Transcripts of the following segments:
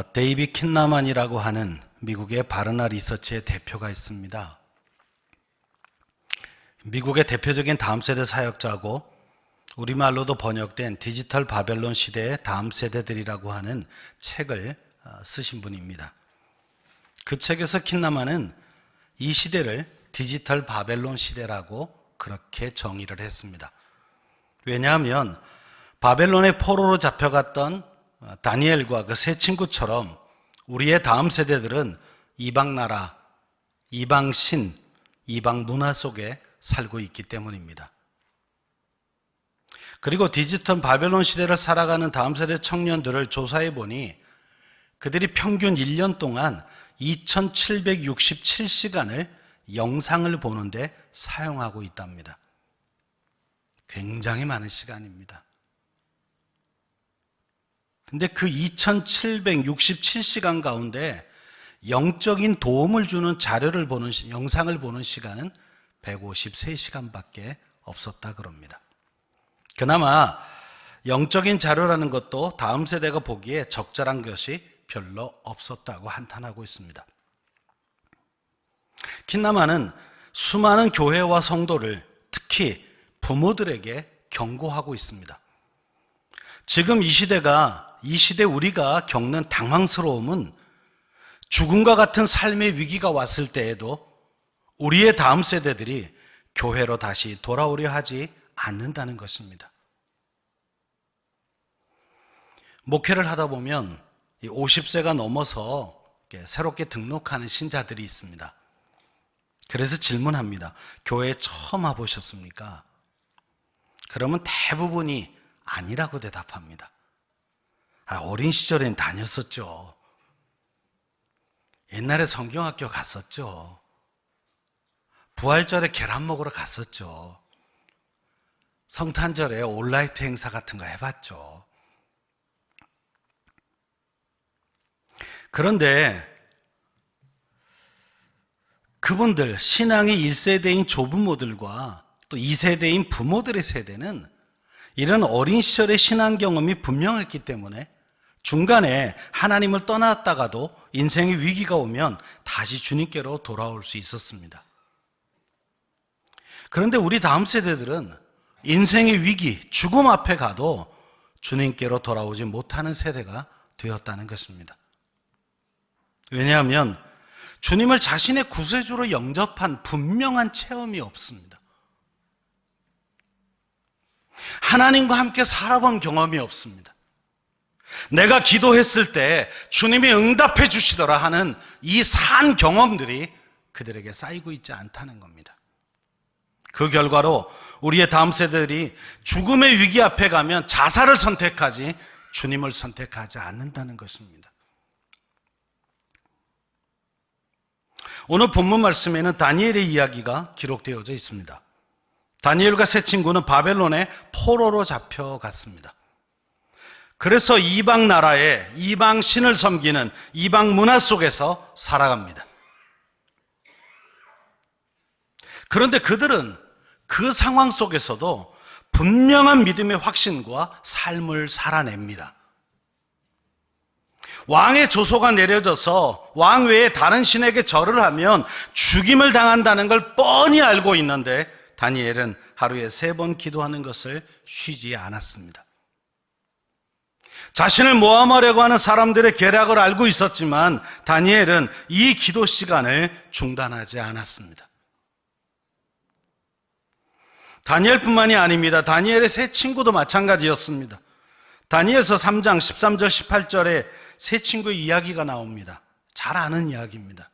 데이비 킨나만이라고 하는 미국의 바르나 리서치의 대표가 있습니다. 미국의 대표적인 다음 세대 사역자고 우리말로도 번역된 디지털 바벨론 시대의 다음 세대들이라고 하는 책을 쓰신 분입니다. 그 책에서 킨나만은 이 시대를 디지털 바벨론 시대라고 그렇게 정의를 했습니다. 왜냐하면 바벨론의 포로로 잡혀갔던 다니엘과 그 세 친구처럼 우리의 다음 세대들은 이방 나라, 이방 신, 이방 문화 속에 살고 있기 때문입니다. 그리고 디지털 바벨론 시대를 살아가는 다음 세대 청년들을 조사해 보니 그들이 평균 1년 동안 2767시간을 영상을 보는데 사용하고 있답니다. 굉장히 많은 시간입니다. 근데 그 2767시간 가운데 영적인 도움을 주는 자료를 보는, 영상을 보는 시간은 153시간밖에 없었다 그럽니다. 그나마 영적인 자료라는 것도 다음 세대가 보기에 적절한 것이 별로 없었다고 한탄하고 있습니다. 킨나만은 수많은 교회와 성도를 특히 부모들에게 경고하고 있습니다. 지금 이 시대 우리가 겪는 당황스러움은 죽음과 같은 삶의 위기가 왔을 때에도 우리의 다음 세대들이 교회로 다시 돌아오려 하지 않는다는 것입니다. 목회를 하다 보면 50세가 넘어서 새롭게 등록하는 신자들이 있습니다. 그래서 질문합니다. 교회에 처음 와보셨습니까? 그러면 대부분이 아니라고 대답합니다. 어린 시절엔 다녔었죠. 옛날에 성경학교 갔었죠. 부활절에 계란 먹으러 갔었죠. 성탄절에 온라이트 행사 같은 거 해봤죠. 그런데 그분들, 신앙의 1세대인 조부모들과 또 2세대인 부모들의 세대는 이런 어린 시절의 신앙 경험이 분명했기 때문에 중간에 하나님을 떠났다가도 인생의 위기가 오면 다시 주님께로 돌아올 수 있었습니다. 그런데 우리 다음 세대들은 인생의 위기, 죽음 앞에 가도 주님께로 돌아오지 못하는 세대가 되었다는 것입니다. 왜냐하면 주님을 자신의 구세주로 영접한 분명한 체험이 없습니다. 하나님과 함께 살아본 경험이 없습니다. 내가 기도했을 때 주님이 응답해 주시더라 하는 이 산 경험들이 그들에게 쌓이고 있지 않다는 겁니다. 그 결과로 우리의 다음 세대들이 죽음의 위기 앞에 가면 자살을 선택하지 주님을 선택하지 않는다는 것입니다. 오늘 본문 말씀에는 다니엘의 이야기가 기록되어져 있습니다. 다니엘과 세 친구는 바벨론의 포로로 잡혀갔습니다. 그래서 이방 나라에 이방 신을 섬기는 이방 문화 속에서 살아갑니다. 그런데 그들은 그 상황 속에서도 분명한 믿음의 확신과 삶을 살아냅니다. 왕의 조소가 내려져서 왕 외에 다른 신에게 절을 하면 죽임을 당한다는 걸 뻔히 알고 있는데 다니엘은 하루에 3번 기도하는 것을 쉬지 않았습니다. 자신을 모함하려고 하는 사람들의 계략을 알고 있었지만 다니엘은 이 기도 시간을 중단하지 않았습니다. 다니엘뿐만이 아닙니다. 다니엘의 세 친구도 마찬가지였습니다. 다니엘서 3장 13절 18절에 세 친구의 이야기가 나옵니다. 잘 아는 이야기입니다.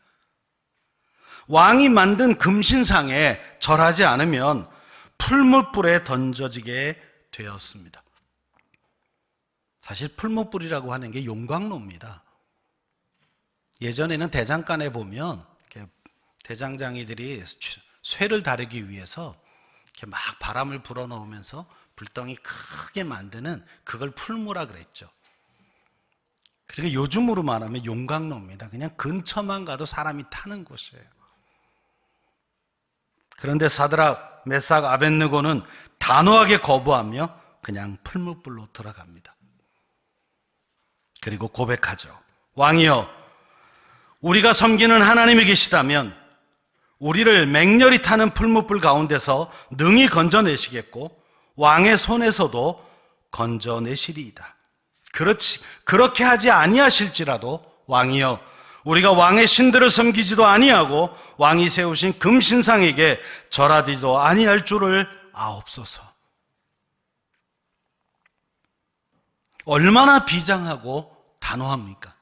왕이 만든 금신상에 절하지 않으면 풀무불에 던져지게 되었습니다. 사실 풀무불이라고 하는 게 용광로입니다. 예전에는 대장간에 보면 대장장이들이 쇠를 다루기 위해서 이렇게 막 바람을 불어넣으면서 불덩이 크게 만드는 그걸 풀무라 그랬죠. 그러니까 요즘으로 말하면 용광로입니다. 그냥 근처만 가도 사람이 타는 곳이에요. 그런데 사드락, 메삭, 아벳느고는 단호하게 거부하며 그냥 풀무불로 들어갑니다. 그리고 고백하죠. 왕이여, 우리가 섬기는 하나님이 계시다면 우리를 맹렬히 타는 풀무불 가운데서 능히 건져내시겠고 왕의 손에서도 건져내시리이다. 그렇게 하지 아니하실지라도 왕이여, 우리가 왕의 신들을 섬기지도 아니하고 왕이 세우신 금신상에게 절하지도 아니할 줄을 아옵소서. 얼마나 비장하고 단호합니까?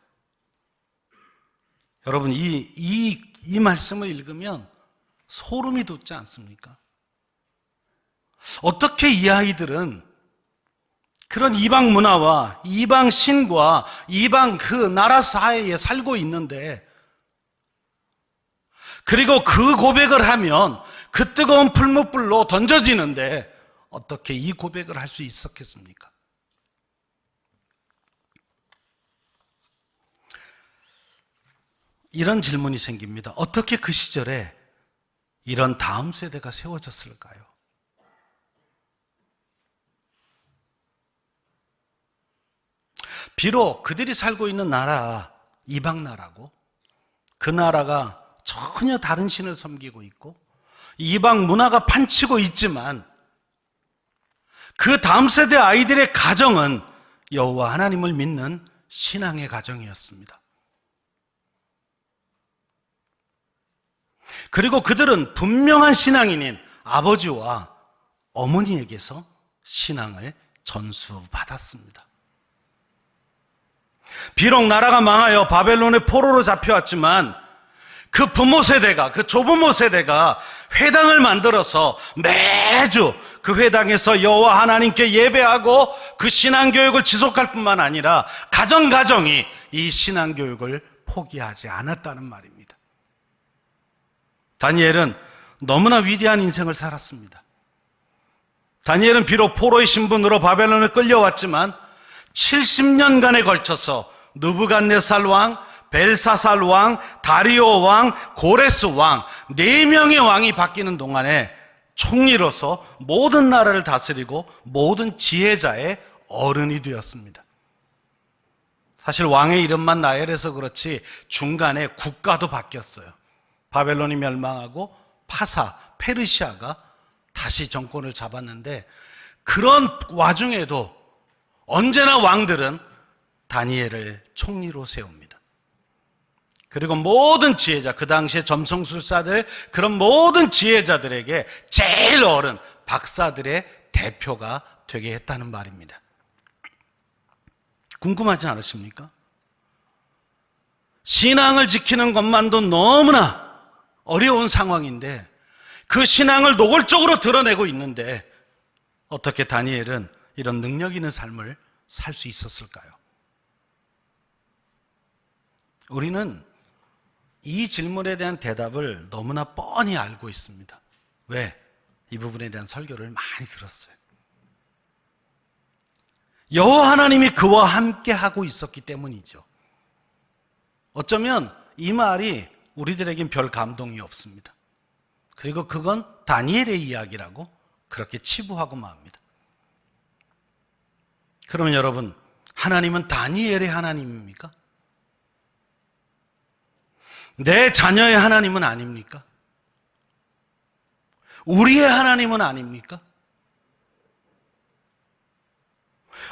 여러분, 이 말씀을 읽으면 소름이 돋지 않습니까? 어떻게 이 아이들은 그런 이방 문화와 이방 신과 이방 그 나라 사이에 살고 있는데, 그리고 그 고백을 하면 그 뜨거운 풀무불로 던져지는데 어떻게 이 고백을 할 수 있었겠습니까? 이런 질문이 생깁니다. 어떻게 그 시절에 이런 다음 세대가 세워졌을까요? 비록 그들이 살고 있는 나라, 이방 나라고, 그 나라가 전혀 다른 신을 섬기고 있고 이방 문화가 판치고 있지만, 그 다음 세대 아이들의 가정은 여호와 하나님을 믿는 신앙의 가정이었습니다. 그리고 그들은 분명한 신앙인인 아버지와 어머니에게서 신앙을 전수받았습니다. 비록 나라가 망하여 바벨론의 포로로 잡혀왔지만 그 부모 세대가, 그 조부모 세대가 회당을 만들어서 매주 그 회당에서 여호와 하나님께 예배하고 그 신앙교육을 지속할 뿐만 아니라 가정가정이 이 신앙교육을 포기하지 않았다는 말입니다. 다니엘은 너무나 위대한 인생을 살았습니다. 다니엘은 비록 포로의 신분으로 바벨론에 끌려왔지만 70년간에 걸쳐서 느부갓네살 왕, 벨사살 왕, 다리오 왕, 고레스 왕, 4명의 왕이 바뀌는 동안에 총리로서 모든 나라를 다스리고 모든 지혜자의 어른이 되었습니다. 사실 왕의 이름만 나열해서 그렇지 중간에 국가도 바뀌었어요. 바벨론이 멸망하고 파사, 페르시아가 다시 정권을 잡았는데, 그런 와중에도 언제나 왕들은 다니엘을 총리로 세웁니다. 그리고 모든 지혜자, 그 당시에 점성술사들, 그런 모든 지혜자들에게 제일 어른, 박사들의 대표가 되게 했다는 말입니다. 궁금하지 않으십니까? 신앙을 지키는 것만도 너무나 어려운 상황인데 그 신앙을 노골적으로 드러내고 있는데 어떻게 다니엘은 이런 능력 있는 삶을 살 수 있었을까요? 우리는 이 질문에 대한 대답을 너무나 뻔히 알고 있습니다. 왜? 이 부분에 대한 설교를 많이 들었어요. 여호와 하나님이 그와 함께 하고 있었기 때문이죠. 어쩌면 이 말이 우리들에겐 별 감동이 없습니다. 그리고 그건 다니엘의 이야기라고 그렇게 치부하고 맙니다. 그러면 여러분, 하나님은 다니엘의 하나님입니까? 내 자녀의 하나님은 아닙니까? 우리의 하나님은 아닙니까?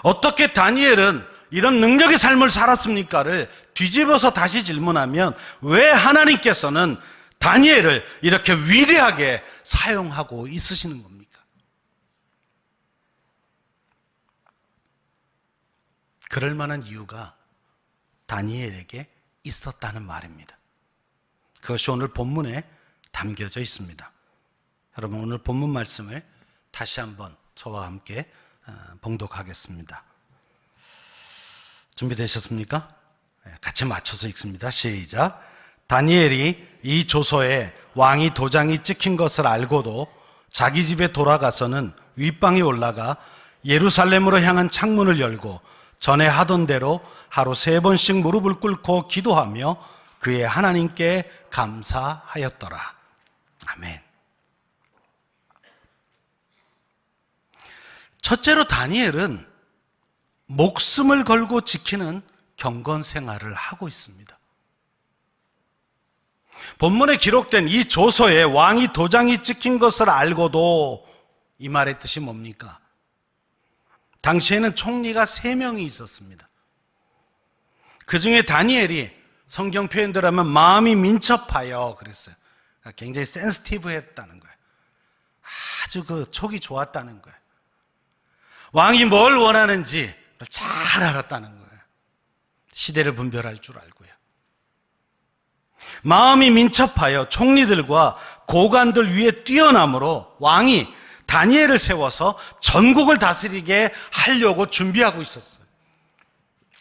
어떻게 다니엘은 이런 능력의 삶을 살았습니까를 뒤집어서 다시 질문하면 왜 하나님께서는 다니엘을 이렇게 위대하게 사용하고 있으시는 겁니까? 그럴 만한 이유가 다니엘에게 있었다는 말입니다. 그것이 오늘 본문에 담겨져 있습니다. 여러분, 오늘 본문 말씀을 다시 한번 저와 함께 봉독하겠습니다. 준비되셨습니까? 같이 맞춰서 읽습니다. 시작. 다니엘이 이 조서에 왕이 도장이 찍힌 것을 알고도 자기 집에 돌아가서는 윗방에 올라가 예루살렘으로 향한 창문을 열고 전에 하던 대로 하루 3번씩 무릎을 꿇고 기도하며 그의 하나님께 감사하였더라. 아멘. 첫째로 다니엘은 목숨을 걸고 지키는 경건 생활을 하고 있습니다. 본문에 기록된 이 조서에 왕이 도장이 찍힌 것을 알고도 이 말의 뜻이 뭡니까? 당시에는 총리가 3명이 있었습니다. 그 중에 다니엘이 성경 표현대로 하면 마음이 민첩하여 그랬어요. 굉장히 센시티브했다는 거예요. 아주 촉이 좋았다는 거예요. 왕이 뭘 원하는지 잘 알았다는 거예요. 시대를 분별할 줄 알고요. 마음이 민첩하여 총리들과 고관들 위에 뛰어남으로 왕이 다니엘을 세워서 전국을 다스리게 하려고 준비하고 있었어요.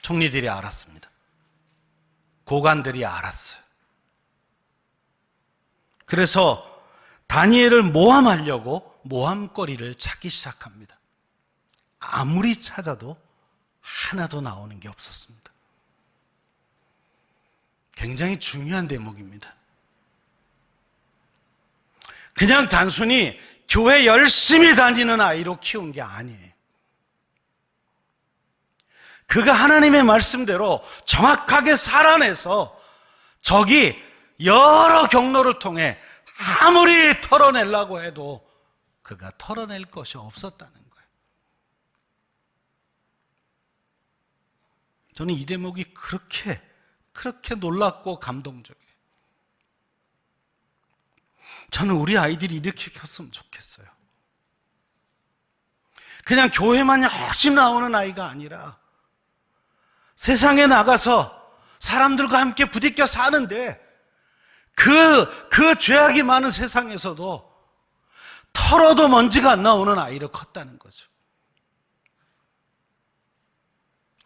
총리들이 알았습니다. 고관들이 알았어요. 그래서 다니엘을 모함하려고 모함거리를 찾기 시작합니다. 아무리 찾아도 하나도 나오는 게 없었습니다. 굉장히 중요한 대목입니다. 그냥 단순히 교회 열심히 다니는 아이로 키운 게 아니에요. 그가 하나님의 말씀대로 정확하게 살아내서 적이 여러 경로를 통해 아무리 털어내려고 해도 그가 털어낼 것이 없었다는 거예요. 저는 이 대목이 그렇게 놀랍고 감동적이에요. 저는 우리 아이들이 이렇게 컸으면 좋겠어요. 그냥 교회만 열심히 나오는 아이가 아니라 세상에 나가서 사람들과 함께 부딪혀 사는데 그 죄악이 많은 세상에서도 털어도 먼지가 안 나오는 아이로 컸다는 거죠.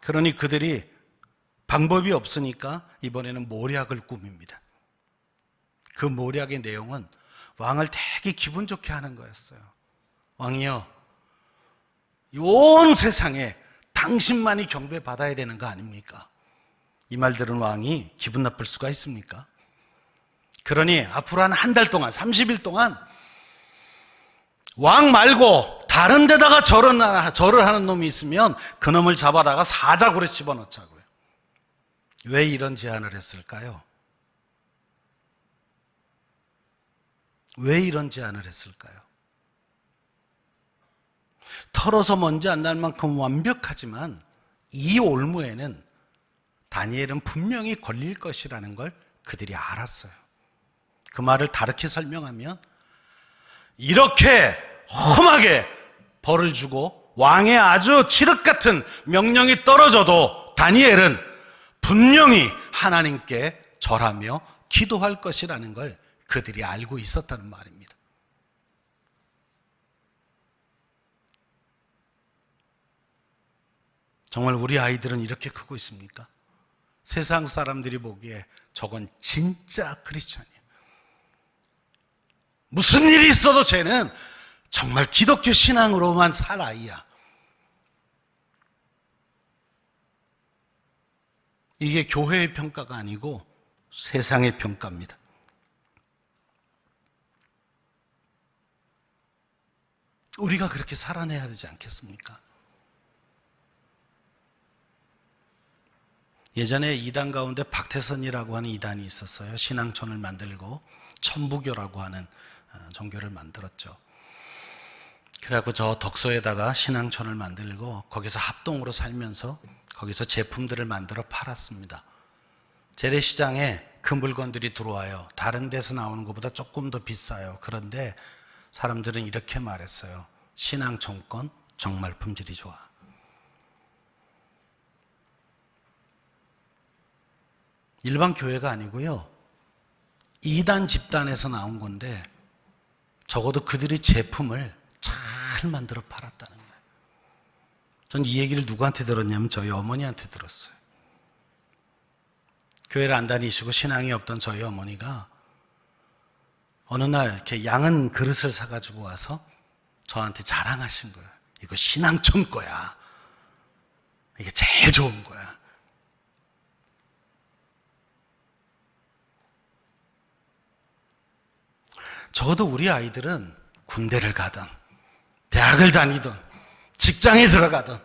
그러니 그들이 방법이 없으니까 이번에는 모략을 꾸밉니다. 그 모략의 내용은 왕을 되게 기분 좋게 하는 거였어요. 왕이요, 온 세상에 당신만이 경배받아야 되는 거 아닙니까? 이 말 들은 왕이 기분 나쁠 수가 있습니까? 그러니 앞으로 한 달 동안, 30일 동안 왕 말고 다른 데다가 절을 하는 놈이 있으면 그 놈을 잡아다가 사자굴에 집어넣자고요. 왜 이런 제안을 했을까요? 왜 이런 제안을 했을까요? 털어서 먼지 안 날 만큼 완벽하지만 이 올무에는 다니엘은 분명히 걸릴 것이라는 걸 그들이 알았어요. 그 말을 다르게 설명하면 이렇게 험하게 벌을 주고 왕의 아주 칠흑 같은 명령이 떨어져도 다니엘은 분명히 하나님께 절하며 기도할 것이라는 걸 그들이 알고 있었다는 말입니다. 정말 우리 아이들은 이렇게 크고 있습니까? 세상 사람들이 보기에 저건 진짜 크리스찬이에요. 무슨 일이 있어도 쟤는 정말 기독교 신앙으로만 살 아이야. 이게 교회의 평가가 아니고 세상의 평가입니다. 우리가 그렇게 살아내야 되지 않겠습니까? 예전에 이단 가운데 박태선이라고 하는 이단이 있었어요. 신앙촌을 만들고 천부교라고 하는 종교를 만들었죠. 그래갖고 저 덕소에다가 신앙촌을 만들고 거기서 합동으로 살면서 거기서 제품들을 만들어 팔았습니다. 재래시장에 그 물건들이 들어와요. 다른 데서 나오는 것보다 조금 더 비싸요. 그런데 사람들은 이렇게 말했어요. 신앙촌 건 정말 품질이 좋아. 일반 교회가 아니고요. 이단 집단에서 나온 건데 적어도 그들의 제품을 잘 만들어 팔았다는 거예요. 전 이 얘기를 누구한테 들었냐면 저희 어머니한테 들었어요. 교회를 안 다니시고 신앙이 없던 저희 어머니가 어느 날 이렇게 양은 그릇을 사가지고 와서 저한테 자랑하신 거예요. 이거 신앙촌 거야. 이게 제일 좋은 거야. 적어도 우리 아이들은 군대를 가든 대학을 다니든 직장에 들어가든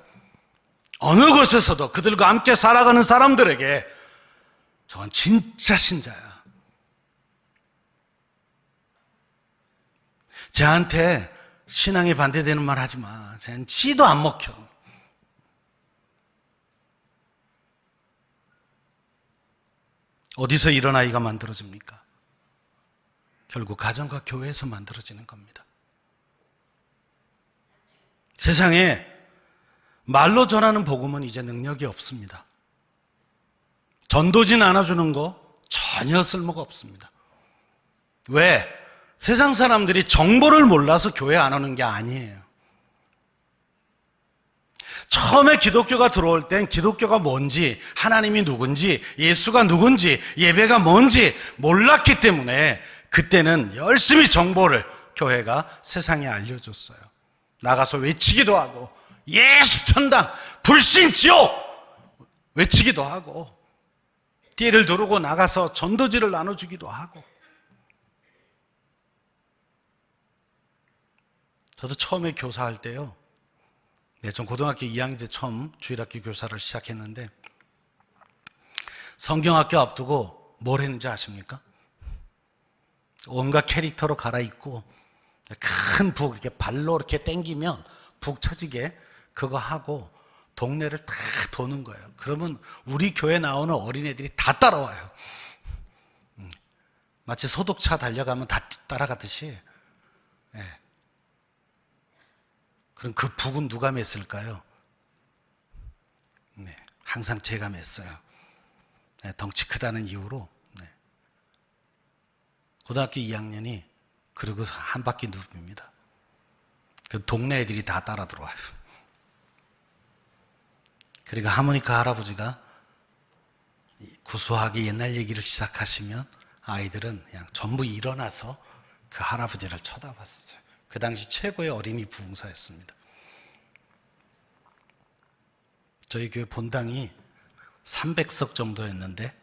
어느 곳에서도 그들과 함께 살아가는 사람들에게 저건 진짜 신자야. 쟤한테 신앙에 반대되는 말 하지 마. 쟤는 지도 안 먹혀. 어디서 이런 아이가 만들어집니까? 결국 가정과 교회에서 만들어지는 겁니다. 세상에 말로 전하는 복음은 이제 능력이 없습니다. 전도진 안아주는 거 전혀 쓸모가 없습니다. 왜? 세상 사람들이 정보를 몰라서 교회 안 오는 게 아니에요. 처음에 기독교가 들어올 땐 기독교가 뭔지, 하나님이 누군지, 예수가 누군지, 예배가 뭔지 몰랐기 때문에 그때는 열심히 정보를 교회가 세상에 알려줬어요. 나가서 외치기도 하고 예수 천당, 불신 지옥 외치기도 하고 띠를 두르고 나가서 전도지를 나눠주기도 하고. 저도 처음에 교사할 때요, 전 고등학교 2학년 때 처음 주일학교 교사를 시작했는데 성경학교 앞두고 뭘 했는지 아십니까? 온갖 캐릭터로 갈아입고 큰 북 이렇게 발로 이렇게 당기면 북 쳐지게 그거 하고 동네를 다 도는 거예요. 그러면 우리 교회 나오는 어린애들이 다 따라와요. 마치 소독차 달려가면 다 따라가듯이. 예. 그럼 그 북은 누가 맸을까요? 네, 항상 제가 맸어요. 네, 덩치 크다는 이유로. 네. 고등학교 2학년이 그리고 한 바퀴 누릅니다. 그 동네 애들이 다 따라 들어와요. 그리고 하모니카 할아버지가 구수하게 옛날 얘기를 시작하시면 아이들은 그냥 전부 일어나서 그 할아버지를 쳐다봤어요. 그 당시 최고의 어린이 부흥사였습니다. 저희 교회 본당이 300석 정도였는데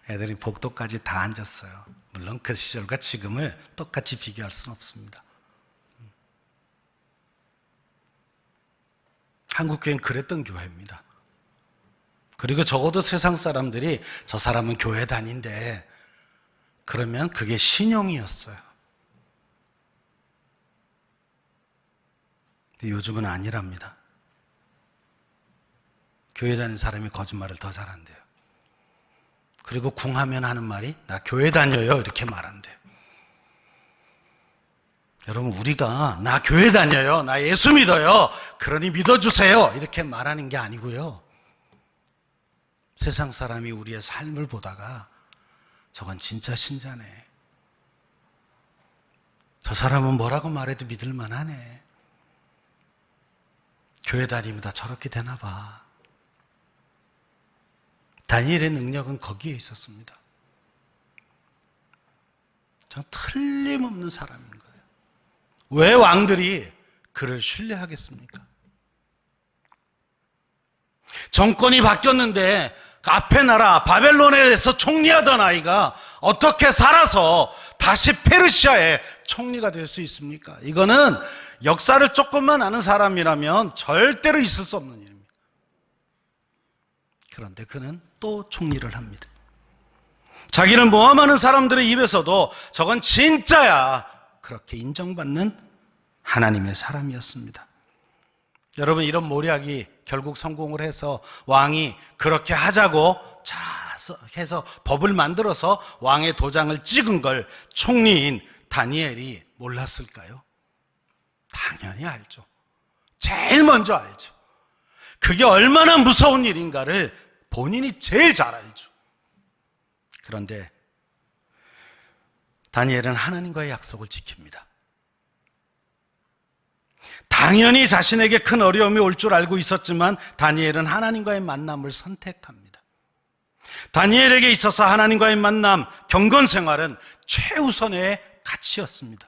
애들이 복도까지 다 앉았어요. 물론 그 시절과 지금을 똑같이 비교할 수는 없습니다. 한국교회는 그랬던 교회입니다. 그리고 적어도 세상 사람들이 저 사람은 교회 다닌대 그러면 그게 신용이었어요. 근데 요즘은 아니랍니다. 교회 다니는 사람이 거짓말을 더 잘한대요. 그리고 궁하면 하는 말이 나 교회 다녀요 이렇게 말한대요. 여러분, 우리가 나 교회 다녀요, 나 예수 믿어요, 그러니 믿어주세요 이렇게 말하는 게 아니고요, 세상 사람이 우리의 삶을 보다가 저건 진짜 신자네, 저 사람은 뭐라고 말해도 믿을 만하네, 교회 다니면 다 저렇게 되나 봐. 다니엘의 능력은 거기에 있었습니다. 전 틀림없는 사람인 거예요. 왜 왕들이 그를 신뢰하겠습니까? 정권이 바뀌었는데 그 앞에 나라 바벨론에서 총리하던 아이가 어떻게 살아서 다시 페르시아의 총리가 될 수 있습니까? 이거는 역사를 조금만 아는 사람이라면 절대로 있을 수 없는 일입니다. 그런데 그는 또 총리를 합니다. 자기를 모함하는 사람들의 입에서도 저건 진짜야 그렇게 인정받는 하나님의 사람이었습니다. 여러분, 이런 모략이 결국 성공을 해서 왕이 그렇게 하자고 해서 법을 만들어서 왕의 도장을 찍은 걸 총리인 다니엘이 몰랐을까요? 당연히 알죠. 제일 먼저 알죠. 그게 얼마나 무서운 일인가를 본인이 제일 잘 알죠. 그런데 다니엘은 하나님과의 약속을 지킵니다. 당연히 자신에게 큰 어려움이 올 줄 알고 있었지만 다니엘은 하나님과의 만남을 선택합니다. 다니엘에게 있어서 하나님과의 만남, 경건 생활은 최우선의 가치였습니다.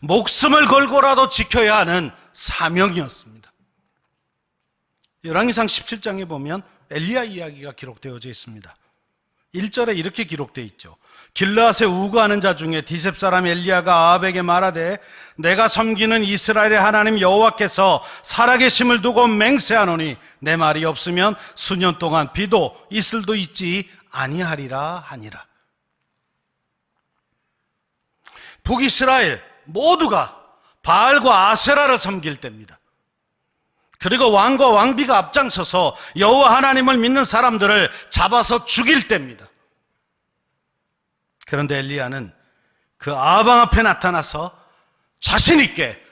목숨을 걸고라도 지켜야 하는 사명이었습니다. 열왕기상 17장에 보면 엘리야 이야기가 기록되어져 있습니다. 1절에 이렇게 기록되어 있죠. 길르앗에 우거하는 자 중에 디셉 사람 엘리야가 아합에게 말하되 내가 섬기는 이스라엘의 하나님 여호와께서 살아계심을 두고 맹세하노니 내 말이 없으면 수년 동안 비도 이슬도 있지 아니하리라 하니라. 북이스라엘 모두가 바알과 아세라를 섬길 때입니다. 그리고 왕과 왕비가 앞장서서 여호와 하나님을 믿는 사람들을 잡아서 죽일 때입니다. 그런데 엘리야는 그 아방 앞에 나타나서 자신 있게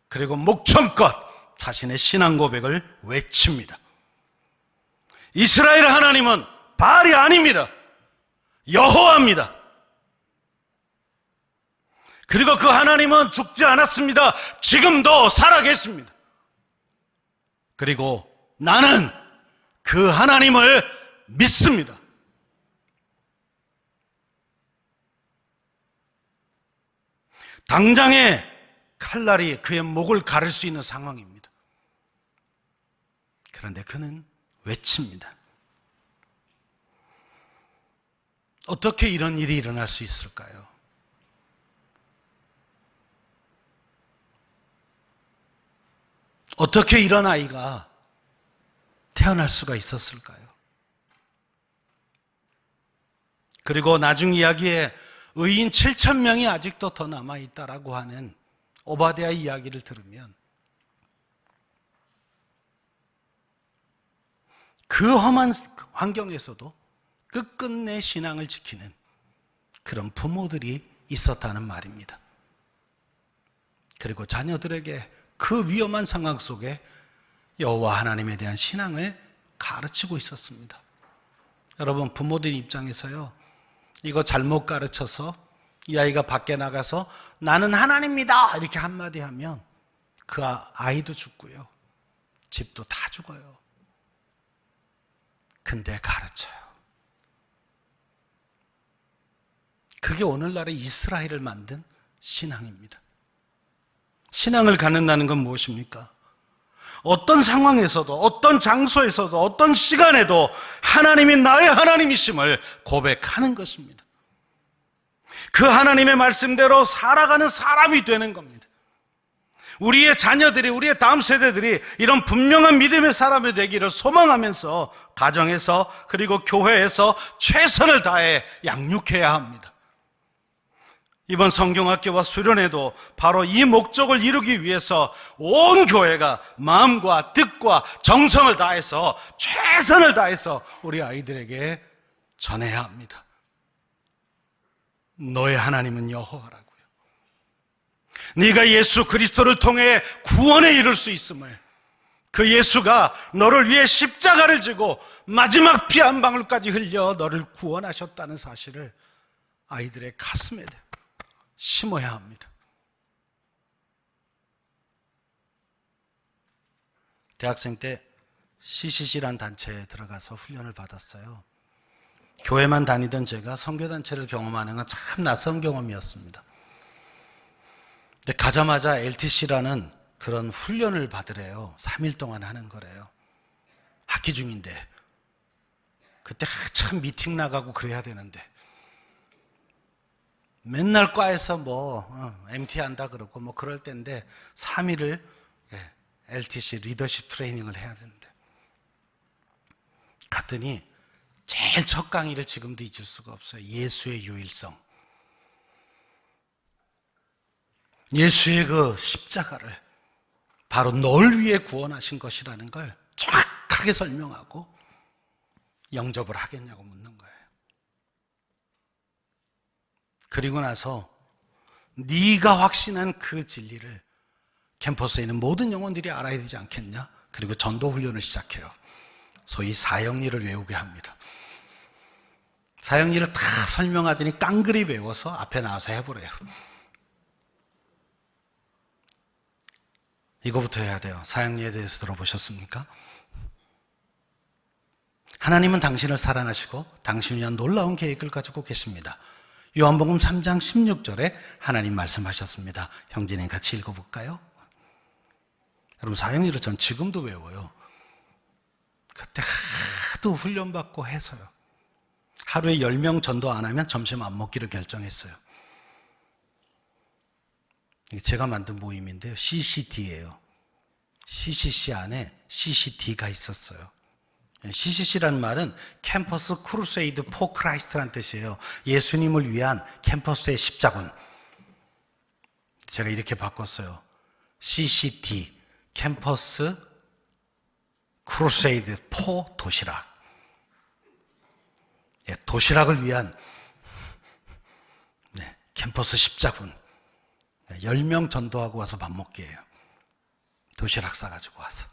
그리고 목청껏 자신의 신앙 고백을 외칩니다. 이스라엘 하나님은 바알이 아닙니다. 여호와입니다. 그리고 그 하나님은 죽지 않았습니다. 지금도 살아계십니다. 그리고 나는 그 하나님을 믿습니다. 당장에 칼날이 그의 목을 가를 수 있는 상황입니다. 그런데 그는 외칩니다. 어떻게 이런 일이 일어날 수 있을까요? 어떻게 이런 아이가 태어날 수가 있었을까요? 그리고 나중 이야기에 의인 7,000명이 아직도 더 남아있다라고 하는 오바댜 이야기를 들으면 그 험한 환경에서도 끝끝내 신앙을 지키는 그런 부모들이 있었다는 말입니다. 그리고 자녀들에게 그 위험한 상황 속에 여호와 하나님에 대한 신앙을 가르치고 있었습니다. 여러분, 부모들 입장에서요, 이거 잘못 가르쳐서 이 아이가 밖에 나가서 나는 하나님이다 이렇게 한마디 하면 그 아이도 죽고요, 집도 다 죽어요. 근데 가르쳐요. 그게 오늘날의 이스라엘을 만든 신앙입니다. 신앙을 갖는다는 건 무엇입니까? 어떤 상황에서도, 어떤 장소에서도, 어떤 시간에도 하나님이 나의 하나님이심을 고백하는 것입니다. 그 하나님의 말씀대로 살아가는 사람이 되는 겁니다. 우리의 자녀들이, 우리의 다음 세대들이 이런 분명한 믿음의 사람이 되기를 소망하면서 가정에서 그리고 교회에서 최선을 다해 양육해야 합니다. 이번 성경학교와 수련회도 바로 이 목적을 이루기 위해서 온 교회가 마음과 뜻과 정성을 다해서 최선을 다해서 우리 아이들에게 전해야 합니다. 너의 하나님은 여호와라고요. 네가 예수 그리스도를 통해 구원에 이를 수 있음을, 그 예수가 너를 위해 십자가를 지고 마지막 피 한 방울까지 흘려 너를 구원하셨다는 사실을 아이들의 가슴에 심어야 합니다. 대학생 때 CCC라는 단체에 들어가서 훈련을 받았어요. 교회만 다니던 제가 선교단체를 경험하는 건 참 낯선 경험이었습니다. 근데 가자마자 LTC라는 그런 훈련을 받으래요. 3일 동안 하는 거래요. 학기 중인데 그때 참 미팅 나가고 그래야 되는데 맨날 과에서 MT 한다 그러고 그럴 때인데 3일을 LTC 리더십 트레이닝을 해야 되는데 갔더니 제일 첫 강의를 지금도 잊을 수가 없어요. 예수의 유일성, 예수의 그 십자가를 바로 널 위해 구원하신 것이라는 걸 정확하게 설명하고 영접을 하겠냐고 묻는 거예요. 그리고 나서 네가 확신한 그 진리를 캠퍼스에 있는 모든 영혼들이 알아야 되지 않겠냐? 그리고 전도 훈련을 시작해요. 소위 사형리를 외우게 합니다. 사형리를 다 설명하더니 깡그리 외워서 앞에 나와서 해보래요. 이거부터 해야 돼요. 사형리에 대해서 들어보셨습니까? 하나님은 당신을 사랑하시고 당신을 위한 놀라운 계획을 가지고 계십니다. 요한복음 3장 16절에 하나님 말씀하셨습니다. 형제님 같이 읽어볼까요? 여러분, 사형리를 전 지금도 외워요. 그때 하도 훈련받고 해서요. 하루에 10명 전도 안 하면 점심 안 먹기로 결정했어요. 제가 만든 모임인데요. CCD예요. CCC 안에 CCD가 있었어요. CCC라는 말은 캠퍼스 크루세이드 포 크라이스트란 뜻이에요. 예수님을 위한 캠퍼스의 십자군. 제가 이렇게 바꿨어요. CCD, 캠퍼스 크루세이드 포 도시락. 도시락을 위한 캠퍼스 십자군. 10명 전도하고 와서 밥 먹게 해요. 도시락 싸가지고 와서.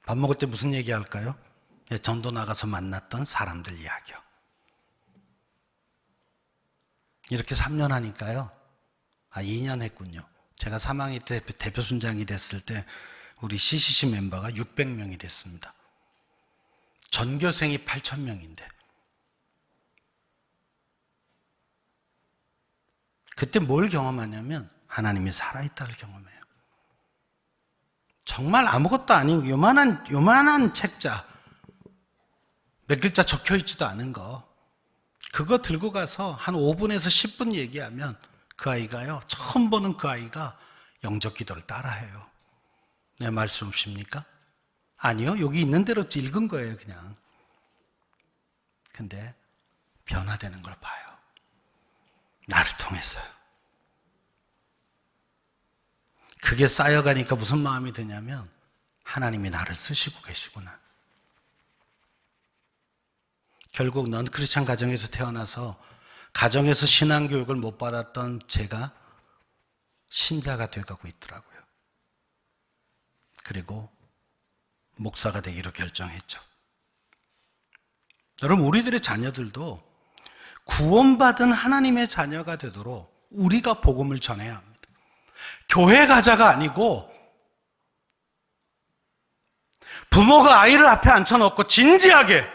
밥 먹을 때 무슨 얘기 할까요? 전도 나가서 만났던 사람들 이야기요. 이렇게 3년 하니까요. 2년 했군요. 제가 사망회 때 대표 순장이 됐을 때 우리 CCC 멤버가 600명이 됐습니다. 전교생이 8,000명인데. 그때 뭘 경험하냐면 하나님이 살아있다를 경험해요. 정말 아무것도 아닌 요만한 책자, 몇 글자 적혀있지도 않은 거, 그거 들고 가서 한 5분에서 10분 얘기하면 그 아이가요, 처음 보는 그 아이가 영적 기도를 따라해요. 내 말씀 없습니까? 아니요, 여기 있는 대로 읽은 거예요, 그냥. 근데 변화되는 걸 봐요. 나를 통해서요. 그게 쌓여가니까 무슨 마음이 드냐면 하나님이 나를 쓰시고 계시구나. 결국 넌 크리스찬 가정에서 태어나서 가정에서 신앙교육을 못 받았던 제가 신자가 돼가고 있더라고요. 그리고 목사가 되기로 결정했죠. 여러분, 우리들의 자녀들도 구원받은 하나님의 자녀가 되도록 우리가 복음을 전해야 합니다. 교회 가자가 아니고 부모가 아이를 앞에 앉혀놓고 진지하게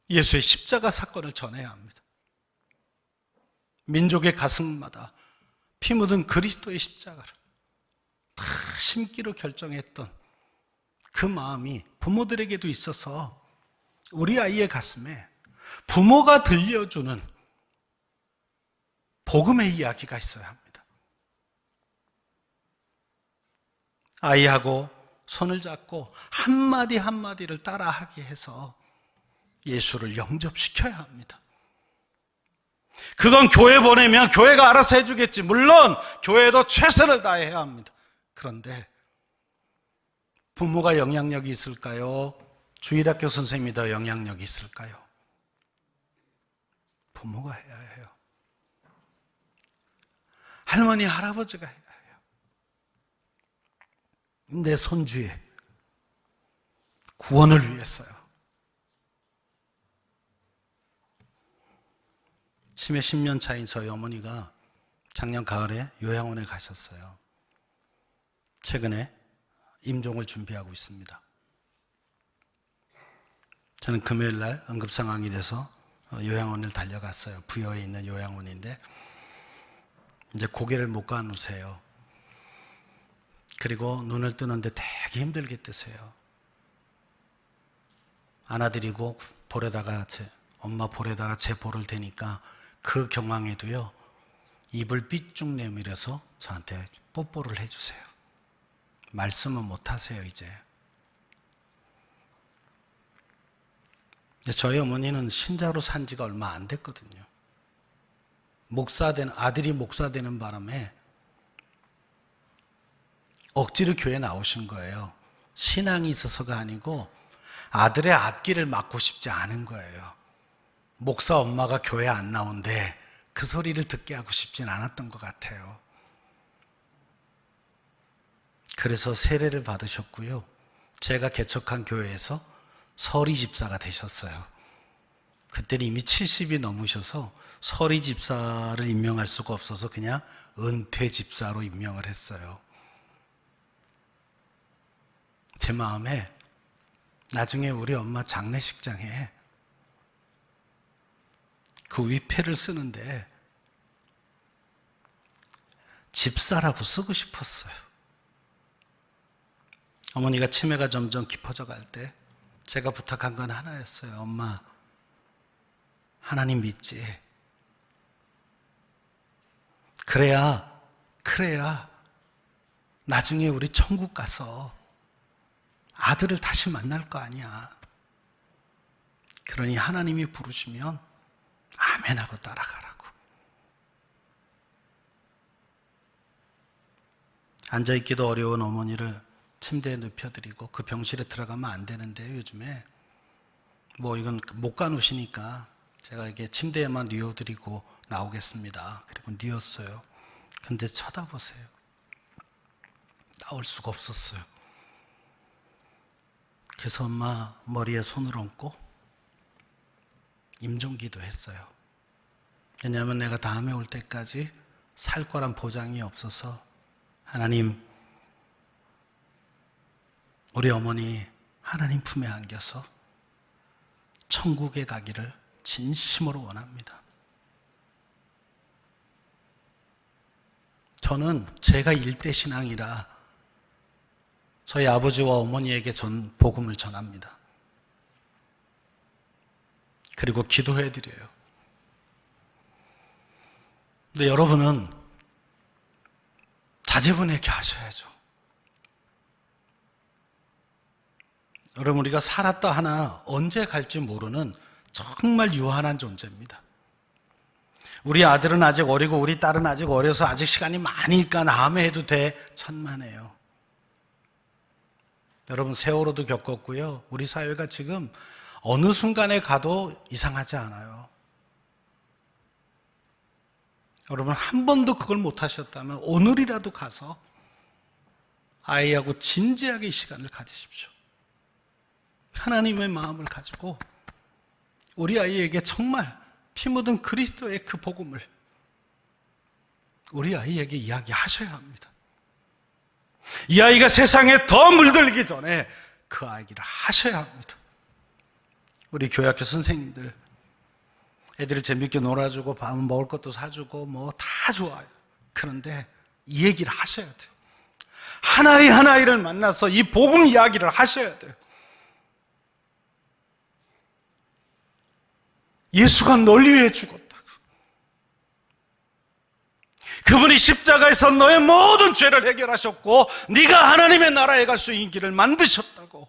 예수의 십자가 사건을 전해야 합니다. 민족의 가슴마다 피 묻은 그리스도의 십자가를 다 심기로 결정했던 그 마음이 부모들에게도 있어서 우리 아이의 가슴에 부모가 들려주는 복음의 이야기가 있어야 합니다. 아이하고 손을 잡고 한마디 한마디를 따라하게 해서 예수를 영접시켜야 합니다. 그건 교회 보내면 교회가 알아서 해주겠지. 물론 교회도 최선을 다해야 합니다. 그런데 부모가 영향력이 있을까요? 주일학교 선생님이 더 영향력이 있을까요? 부모가 해야 해요. 할머니, 할아버지가 해야 해요. 내 손주의 구원을 위해서요. 심해 10년 차인 저희 어머니가 작년 가을에 요양원에 가셨어요. 최근에 임종을 준비하고 있습니다. 저는 금요일 날 응급 상황이 돼서 요양원을 달려갔어요. 부여에 있는 요양원인데 이제 고개를 못 가누세요. 그리고 눈을 뜨는데 되게 힘들게 뜨세요. 안아드리고 볼에다가 엄마 볼에다가 제 볼을 대니까 그 경황에도요, 입을 삐쭉 내밀어서 저한테 뽀뽀를 해주세요. 말씀은 못하세요, 이제. 저희 어머니는 신자로 산 지가 얼마 안 됐거든요. 아들이 목사 되는 바람에 억지로 교회 나오신 거예요. 신앙이 있어서가 아니고 아들의 앞길을 막고 싶지 않은 거예요. 목사 엄마가 교회 안 나온대 그 소리를 듣게 하고 싶진 않았던 것 같아요. 그래서 세례를 받으셨고요. 제가 개척한 교회에서 서리 집사가 되셨어요. 그때는 이미 70이 넘으셔서 서리 집사를 임명할 수가 없어서 그냥 은퇴 집사로 임명을 했어요. 제 마음에 나중에 우리 엄마 장례식장에 그 위패를 쓰는데 집사라고 쓰고 싶었어요. 어머니가 치매가 점점 깊어져 갈 때 제가 부탁한 건 하나였어요. 엄마, 하나님 믿지? 그래야 나중에 우리 천국 가서 아들을 다시 만날 거 아니야. 그러니 하나님이 부르시면 아멘 하고 따라가라고. 앉아있기도 어려운 어머니를 침대에 눕혀드리고, 그 병실에 들어가면 안 되는데 요즘에 이건 못 가누시니까 제가 이게 침대에만 뉘어드리고 나오겠습니다. 그리고 뉘었어요. 근데 쳐다보세요. 나올 수가 없었어요. 그래서 엄마 머리에 손을 얹고 임종기도 했어요. 왜냐하면 내가 다음에 올 때까지 살 거란 보장이 없어서, 하나님, 우리 어머니 하나님 품에 안겨서 천국에 가기를 진심으로 원합니다. 저는 제가 일대 신앙이라 저희 아버지와 어머니에게 전 복음을 전합니다. 그리고 기도해 드려요. 근데 여러분은 자제분에게 하셔야죠. 여러분, 우리가 살았다 하나 언제 갈지 모르는 정말 유한한 존재입니다. 우리 아들은 아직 어리고 우리 딸은 아직 어려서 아직 시간이 많으니까 다음에 해도 돼. 천만에요. 여러분, 세월호도 겪었고요. 우리 사회가 지금 어느 순간에 가도 이상하지 않아요. 여러분, 한 번도 그걸 못 하셨다면 오늘이라도 가서 아이하고 진지하게 이 시간을 가지십시오. 하나님의 마음을 가지고 우리 아이에게 정말 피 묻은 그리스도의 그 복음을 우리 아이에게 이야기하셔야 합니다. 이 아이가 세상에 더 물들기 전에 그 아이를 하셔야 합니다. 우리 교회학교 선생님들, 애들을 재밌게 놀아주고 밥 먹을 것도 사주고 다 좋아요. 그런데 이 얘기를 하셔야 돼요. 하나의 하나이를 만나서 이 복음 이야기를 하셔야 돼요. 예수가 널 위해 죽었다고. 그분이 십자가에서 너의 모든 죄를 해결하셨고 네가 하나님의 나라에 갈 수 있는 길을 만드셨다고.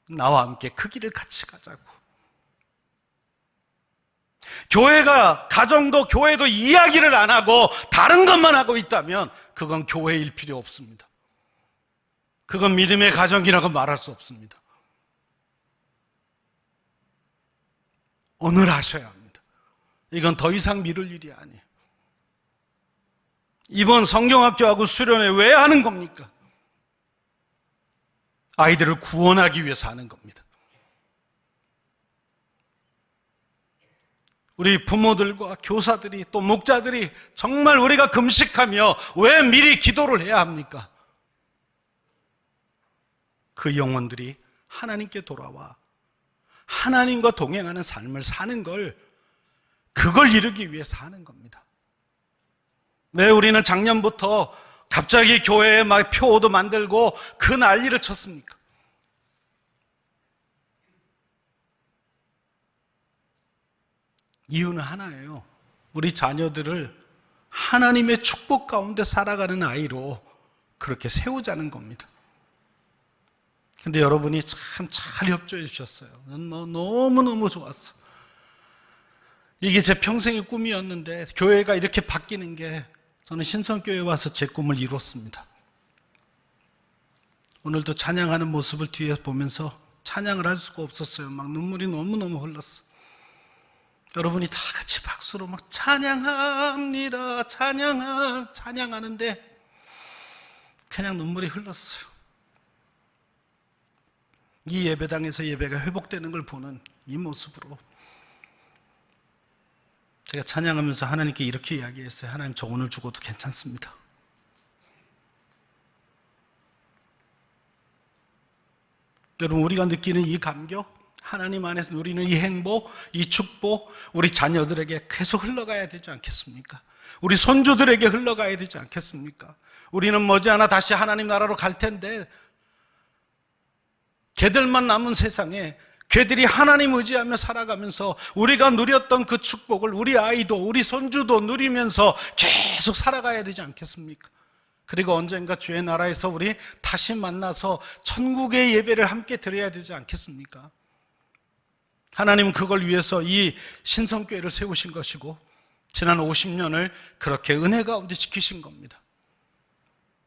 나와 함께 그 길을 같이 가자고. 교회가, 가정도 교회도 이야기를 안 하고 다른 것만 하고 있다면 그건 교회일 필요 없습니다. 그건 믿음의 가정이라고 말할 수 없습니다. 오늘 하셔야 합니다. 이건 더 이상 미룰 일이 아니에요. 이번 성경학교하고 수련회 왜 하는 겁니까? 아이들을 구원하기 위해서 하는 겁니다. 우리 부모들과 교사들이 또 목자들이 정말 우리가 금식하며 왜 미리 기도를 해야 합니까? 그 영혼들이 하나님께 돌아와 하나님과 동행하는 삶을 사는 그걸 이루기 위해서 하는 겁니다. 왜 우리는 작년부터 갑자기 교회에 막 표도 만들고 그 난리를 쳤습니까? 이유는 하나예요. 우리 자녀들을 하나님의 축복 가운데 살아가는 아이로 그렇게 세우자는 겁니다. 근데 여러분이 참 잘 협조해 주셨어요. 너무너무 좋았어. 이게 제 평생의 꿈이었는데 교회가 이렇게 바뀌는 게, 저는 신성교회에 와서 제 꿈을 이뤘습니다. 오늘도 찬양하는 모습을 뒤에 보면서 찬양을 할 수가 없었어요. 막 눈물이 너무너무 흘렀어. 여러분이 다 같이 박수로 막 찬양합니다. 찬양하는데 그냥 눈물이 흘렀어요. 이 예배당에서 예배가 회복되는 걸 보는 이 모습으로 제가 찬양하면서 하나님께 이렇게 이야기했어요. 하나님, 저 오늘 죽어도 괜찮습니다. 여러분, 우리가 느끼는 이 감격, 하나님 안에서 누리는 이 행복, 이 축복, 우리 자녀들에게 계속 흘러가야 되지 않겠습니까? 우리 손주들에게 흘러가야 되지 않겠습니까? 우리는 머지않아 다시 하나님 나라로 갈 텐데 걔들만 남은 세상에 걔들이 하나님 의지하며 살아가면서 우리가 누렸던 그 축복을 우리 아이도 우리 손주도 누리면서 계속 살아가야 되지 않겠습니까? 그리고 언젠가 주의 나라에서 우리 다시 만나서 천국의 예배를 함께 드려야 되지 않겠습니까? 하나님은 그걸 위해서 이 신성교회를 세우신 것이고 지난 50년을 그렇게 은혜 가운데 지키신 겁니다.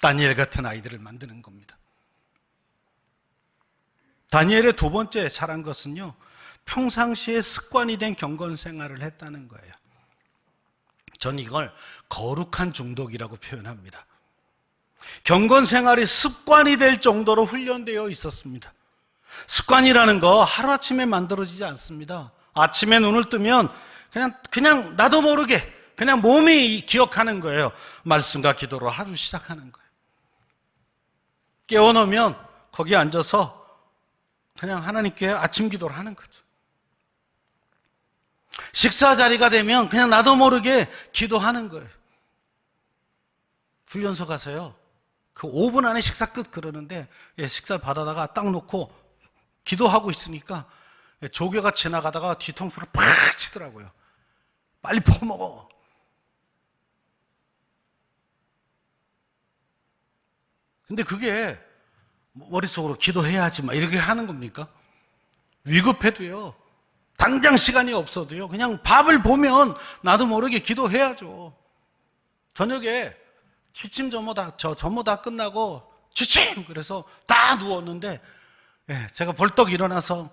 다니엘 같은 아이들을 만드는 겁니다. 다니엘의 두 번째 잘한 것은요, 평상시에 습관이 된 경건 생활을 했다는 거예요. 전 이걸 거룩한 중독이라고 표현합니다. 경건 생활이 습관이 될 정도로 훈련되어 있었습니다. 습관이라는 거 하루아침에 만들어지지 않습니다. 아침에 눈을 뜨면 그냥 나도 모르게 그냥 몸이 기억하는 거예요. 말씀과 기도로 하루 시작하는 거예요. 깨어놓으면 거기 앉아서 그냥 하나님께 아침 기도를 하는 거죠. 식사 자리가 되면 그냥 나도 모르게 기도하는 거예요. 훈련소 가서요, 그 5분 안에 식사 끝 그러는데 식사를 받아다가 딱 놓고 기도하고 있으니까 조교가 지나가다가 뒤통수를 팍 치더라고요. 빨리 퍼먹어. 근데 그게 머릿속으로 기도해야지 막 이렇게 하는 겁니까? 위급해도요, 당장 시간이 없어도요, 그냥 밥을 보면 나도 모르게 기도해야죠. 저녁에 취침 점호 다 끝나고 취침! 그래서 다 누웠는데 제가 벌떡 일어나서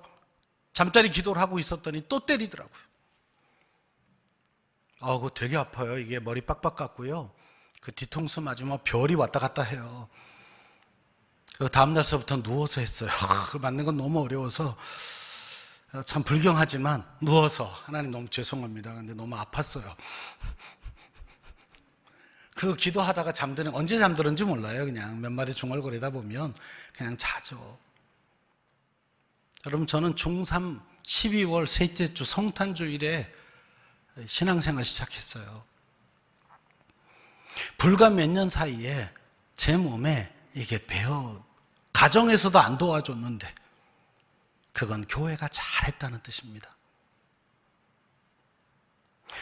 잠자리 기도를 하고 있었더니 또 때리더라고요. 그거 되게 아파요. 이게 머리 빡빡 깎고요, 그 뒤통수 맞으면 별이 왔다 갔다 해요. 그 다음날서부터 누워서 했어요. 그 맞는 건 너무 어려워서 참 불경하지만 누워서 하나님 너무 죄송합니다. 근데 너무 아팠어요. 그 기도하다가 언제 잠드는지 몰라요. 그냥 몇 마디 중얼거리다 보면 그냥 자죠. 여러분, 저는 중3 12월 셋째 주 성탄주일에 신앙생활 시작했어요. 불과 몇 년 사이에 제 몸에 이게 가정에서도 안 도와줬는데 그건 교회가 잘했다는 뜻입니다.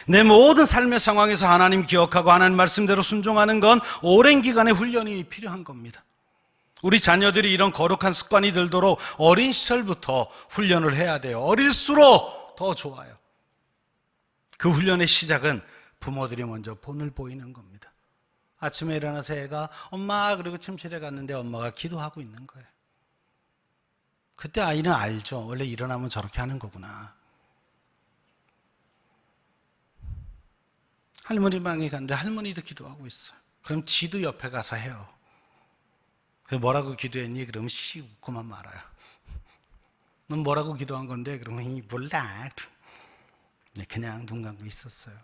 내 모든 삶의 상황에서 하나님 기억하고 하나님 말씀대로 순종하는 건 오랜 기간의 훈련이 필요한 겁니다. 우리 자녀들이 이런 거룩한 습관이 들도록 어린 시절부터 훈련을 해야 돼요. 어릴수록 더 좋아요. 그 훈련의 시작은 부모들이 먼저 본을 보이는 겁니다. 아침에 일어나서 애가 엄마 그리고 침실에 갔는데 엄마가 기도하고 있는 거예요. 그때 아이는 알죠. 원래 일어나면 저렇게 하는 거구나. 할머니 방에 갔는데 할머니도 기도하고 있어요. 그럼 지도 옆에 가서 해요. 그래서 뭐라고 기도했니? 그러면 씩 웃고만 말아요. 넌 뭐라고 기도한 건데? 그러면 몰라. 그냥 눈 감고 있었어요.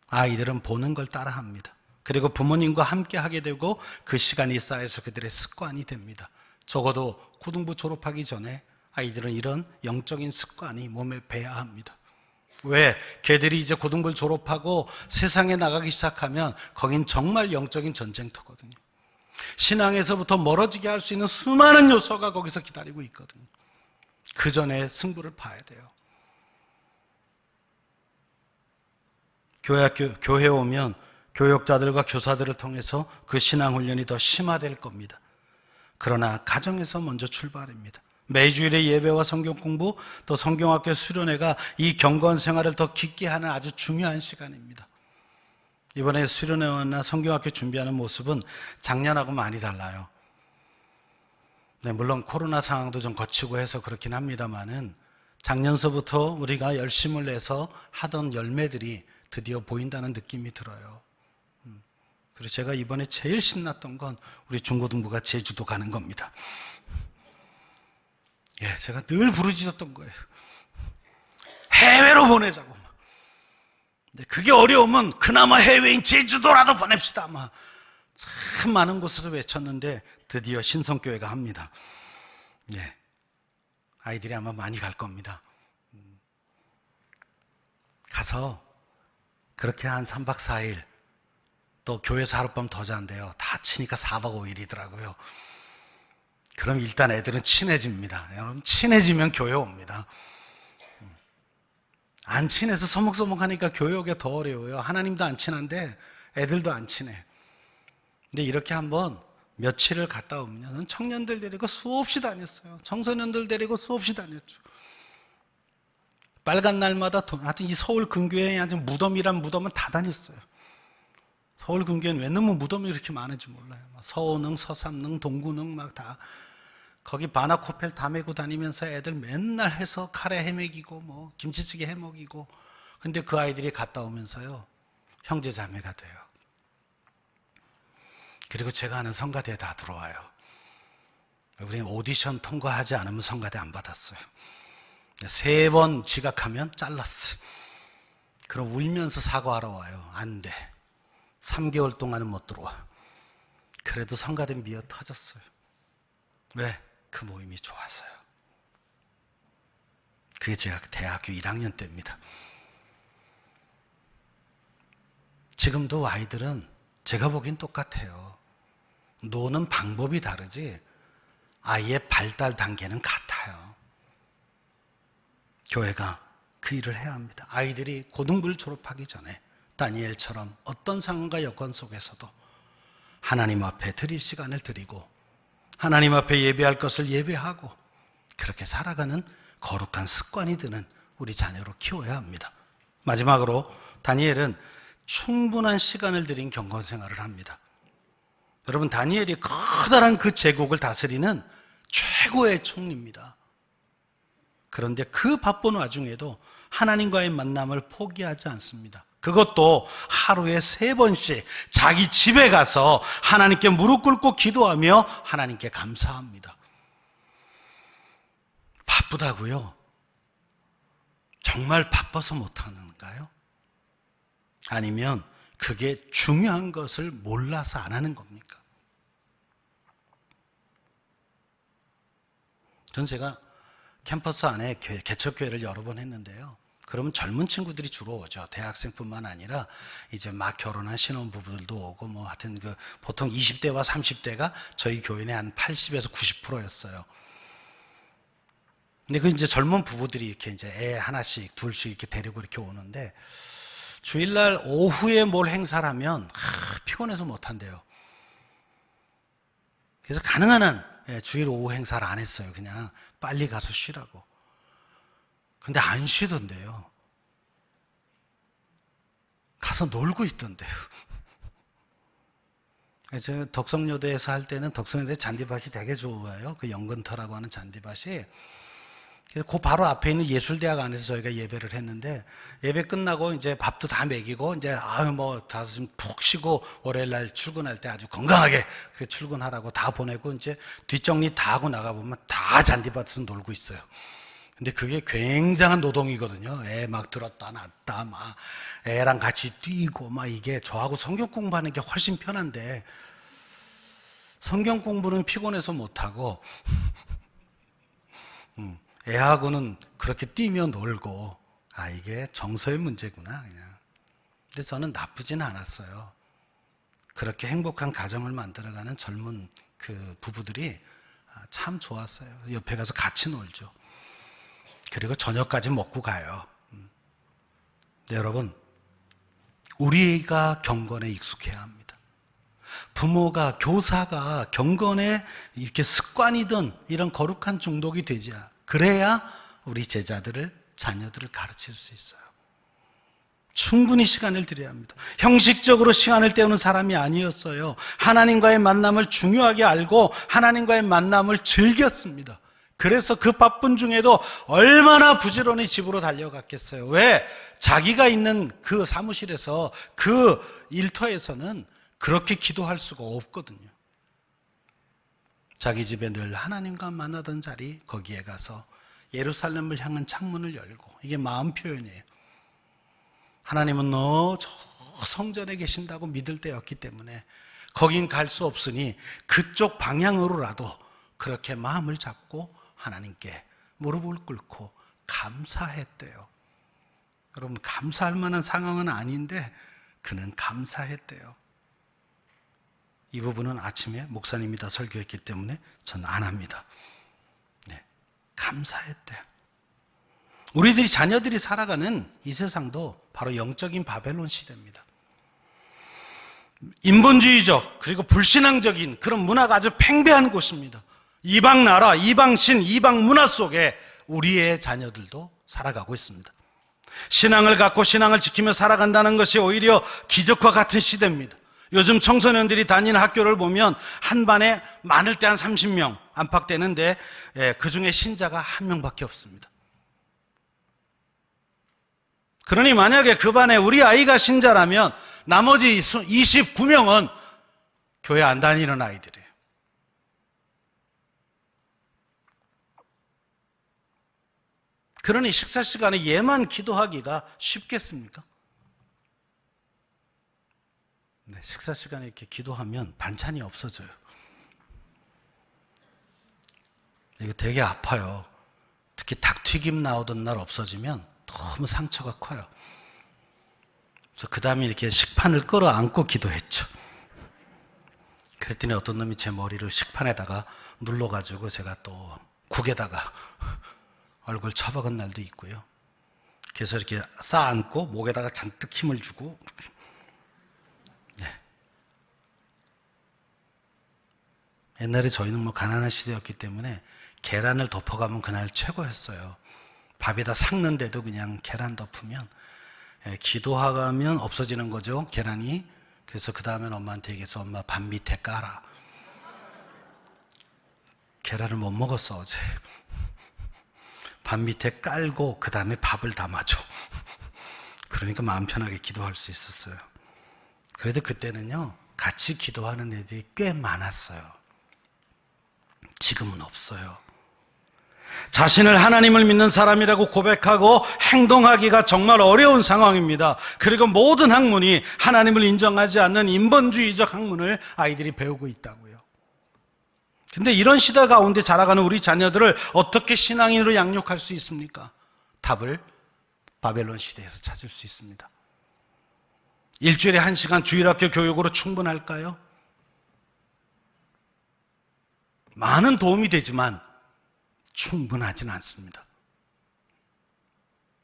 아이들은 보는 걸 따라합니다. 그리고 부모님과 함께 하게 되고 그 시간이 쌓여서 그들의 습관이 됩니다. 적어도 고등부 졸업하기 전에 아이들은 이런 영적인 습관이 몸에 배야 합니다. 왜? 걔들이 이제 고등부를 졸업하고 세상에 나가기 시작하면 거긴 정말 영적인 전쟁터거든요. 신앙에서부터 멀어지게 할 수 있는 수많은 요소가 거기서 기다리고 있거든요. 그 전에 승부를 봐야 돼요. 교회에 오면 교역자들과 교사들을 통해서 그 신앙훈련이 더 심화될 겁니다. 그러나 가정에서 먼저 출발합니다. 매주일의 예배와 성경 공부, 또 성경학교 수련회가 이 경건 생활을 더 깊게 하는 아주 중요한 시간입니다. 이번에 수련회나 성경학교 준비하는 모습은 작년하고 많이 달라요. 네, 물론 코로나 상황도 좀 거치고 해서 그렇긴 합니다만은 작년서부터 우리가 열심을 내서 하던 열매들이 드디어 보인다는 느낌이 들어요. 그래서 제가 이번에 제일 신났던 건 우리 중고등부가 제주도 가는 겁니다. 제가 늘 부르짖었던 거예요. 해외로 보내자고. 그게 어려우면 그나마 해외인 제주도라도 보냅시다. 참 많은 곳에서 외쳤는데 드디어 신성교회가 합니다. 아이들이 아마 많이 갈 겁니다. 가서 그렇게 한 3박 4일, 또 교회에서 하룻밤 더 잔대요. 다 치니까 4박 5일이더라고요. 그럼 일단 애들은 친해집니다. 여러분, 친해지면 교회 옵니다. 안 친해서 서먹서먹하니까 교회 오기가 더 어려워요. 하나님도 안 친한데 애들도 안 친해. 근데 이렇게 한번 며칠을 갔다 오면 청년들 데리고 수없이 다녔어요. 청소년들 데리고 수없이 다녔죠. 빨간 날마다 하여튼 이 서울 근교에 아주 무덤이란 무덤은 다 다녔어요. 서울 근교에는 왜 너무 무덤이 그렇게 많은지 몰라요. 서오능, 서삼능, 동구능 막 다 거기 바나코펠 다 메고 다니면서 애들 맨날 해서 카레 해먹이고 뭐 김치찌개 해먹이고. 근데 그 아이들이 갔다 오면서요 형제 자매가 돼요. 그리고 제가 아는 성가대에 다 들어와요. 우리는 오디션 통과하지 않으면 성가대 안 받았어요. 3번 지각하면 잘랐어요. 그럼 울면서 사과하러 와요. 안 돼. 3개월 동안은 못 들어와. 그래도 성가대 미어 터졌어요. 왜? 그 모임이 좋아서요. 그게 제가 대학교 1학년 때입니다. 지금도 아이들은 제가 보기엔 똑같아요. 노는 방법이 다르지 아이의 발달 단계는 같아요. 교회가 그 일을 해야 합니다. 아이들이 고등부를 졸업하기 전에 다니엘처럼 어떤 상황과 여건 속에서도 하나님 앞에 드릴 시간을 드리고 하나님 앞에 예배할 것을 예배하고 그렇게 살아가는 거룩한 습관이 드는 우리 자녀로 키워야 합니다. 마지막으로 다니엘은 충분한 시간을 들인 경건 생활을 합니다. 여러분, 다니엘이 커다란 그 제국을 다스리는 최고의 총리입니다. 그런데 그 바쁜 와중에도 하나님과의 만남을 포기하지 않습니다. 그것도 하루에 3번씩 자기 집에 가서 하나님께 무릎 꿇고 기도하며 하나님께 감사합니다. 바쁘다고요? 정말 바빠서 못하는가요? 아니면 그게 중요한 것을 몰라서 안 하는 겁니까? 전 제가 캠퍼스 안에 개척교회를 여러 번 했는데요. 그러면 젊은 친구들이 주로 오죠. 대학생뿐만 아니라 이제 막 결혼한 신혼부부들도 오고 뭐 하여튼 그 보통 20대와 30대가 저희 교인의 한 80에서 90%였어요. 근데 그 이제 젊은 부부들이 이렇게 이제 애 하나씩 둘씩 이렇게 데리고 이렇게 오는데 주일날 오후에 뭘 행사를 하면 피곤해서 못 한대요. 그래서 가능한 한 주일 오후 행사를 안 했어요. 그냥 빨리 가서 쉬라고. 근데 안 쉬던데요. 가서 놀고 있던데요. 제가 덕성여대에서 할 때는 덕성여대 잔디밭이 되게 좋아요. 그 연근터라고 하는 잔디밭이. 그 바로 앞에 있는 예술대학 안에서 저희가 예배를 했는데 예배 끝나고 이제 밥도 다 먹이고 이제 다서 좀 푹 쉬고 월요일 날 출근할 때 아주 건강하게 그렇게 출근하라고 다 보내고 이제 뒷정리 다 하고 나가보면 다 잔디밭에서 놀고 있어요. 근데 그게 굉장한 노동이거든요. 애 막 들었다 놨다 막 애랑 같이 뛰고 막 이게 저하고 성경 공부하는 게 훨씬 편한데 성경 공부는 피곤해서 못하고 애하고는 그렇게 뛰며 놀고 이게 정서의 문제구나 그냥. 근데 저는 나쁘지는 않았어요. 그렇게 행복한 가정을 만들어가는 젊은 그 부부들이 참 좋았어요. 옆에 가서 같이 놀죠. 그리고 저녁까지 먹고 가요. 네, 여러분, 우리가 경건에 익숙해야 합니다. 부모가, 교사가 경건에 이렇게 습관이든 이런 거룩한 중독이 되지 그래야 우리 제자들을, 자녀들을 가르칠 수 있어요. 충분히 시간을 드려야 합니다. 형식적으로 시간을 때우는 사람이 아니었어요. 하나님과의 만남을 중요하게 알고 하나님과의 만남을 즐겼습니다. 그래서 그 바쁜 중에도 얼마나 부지런히 집으로 달려갔겠어요. 왜? 자기가 있는 그 사무실에서 그 일터에서는 그렇게 기도할 수가 없거든요. 자기 집에 늘 하나님과 만나던 자리 거기에 가서 예루살렘을 향한 창문을 열고 이게 마음 표현이에요. 하나님은 너 저 성전에 계신다고 믿을 때였기 때문에 거긴 갈 수 없으니 그쪽 방향으로라도 그렇게 마음을 잡고 하나님께 무릎을 꿇고 감사했대요. 여러분, 감사할 만한 상황은 아닌데 그는 감사했대요. 이 부분은 아침에 목사님이 다 설교했기 때문에 저는 안 합니다. 네, 감사했대요. 우리들이 자녀들이 살아가는 이 세상도 바로 영적인 바벨론 시대입니다. 인본주의적 그리고 불신앙적인 그런 문화가 아주 팽배한 곳입니다. 이방 나라, 이방 신, 이방 문화 속에 우리의 자녀들도 살아가고 있습니다. 신앙을 갖고 신앙을 지키며 살아간다는 것이 오히려 기적과 같은 시대입니다. 요즘 청소년들이 다니는 학교를 보면 한 반에 많을 때 한 30명 안팎되는데 그 중에 신자가 한 명밖에 없습니다. 그러니 만약에 그 반에 우리 아이가 신자라면 나머지 29명은 교회 안 다니는 아이들이에요. 그러니 식사 시간에 얘만 기도하기가 쉽겠습니까? 네, 식사 시간에 이렇게 기도하면 반찬이 없어져요. 이거 되게 아파요. 특히 닭튀김 나오던 날 없어지면 너무 상처가 커요. 그래서 그 다음에 이렇게 식판을 끌어안고 기도했죠. 그랬더니 어떤 놈이 제 머리를 식판에다가 눌러가지고 제가 또 국에다가 얼굴 처박은 날도 있고요. 그래서 이렇게 쌓아안고 목에다가 잔뜩 힘을 주고. 네. 옛날에 저희는 뭐 가난한 시대였기 때문에 계란을 덮어가면 그날 최고였어요. 밥에다 삭는데도 그냥 계란 덮으면 기도하면 없어지는 거죠, 계란이. 그래서 그 다음엔 엄마한테 얘기해서 엄마 밥 밑에 깔아. 계란을 못 먹었어 어제. 밥 밑에 깔고 그 다음에 밥을 담아줘. 그러니까 마음 편하게 기도할 수 있었어요. 그래도 그때는요 같이 기도하는 애들이 꽤 많았어요. 지금은 없어요. 자신을 하나님을 믿는 사람이라고 고백하고 행동하기가 정말 어려운 상황입니다. 그리고 모든 학문이 하나님을 인정하지 않는 인본주의적 학문을 아이들이 배우고 있다고요. 근데 이런 시대 가운데 자라가는 우리 자녀들을 어떻게 신앙인으로 양육할 수 있습니까? 답을 바벨론 시대에서 찾을 수 있습니다. 일주일에 1시간 주일학교 교육으로 충분할까요? 많은 도움이 되지만 충분하지는 않습니다.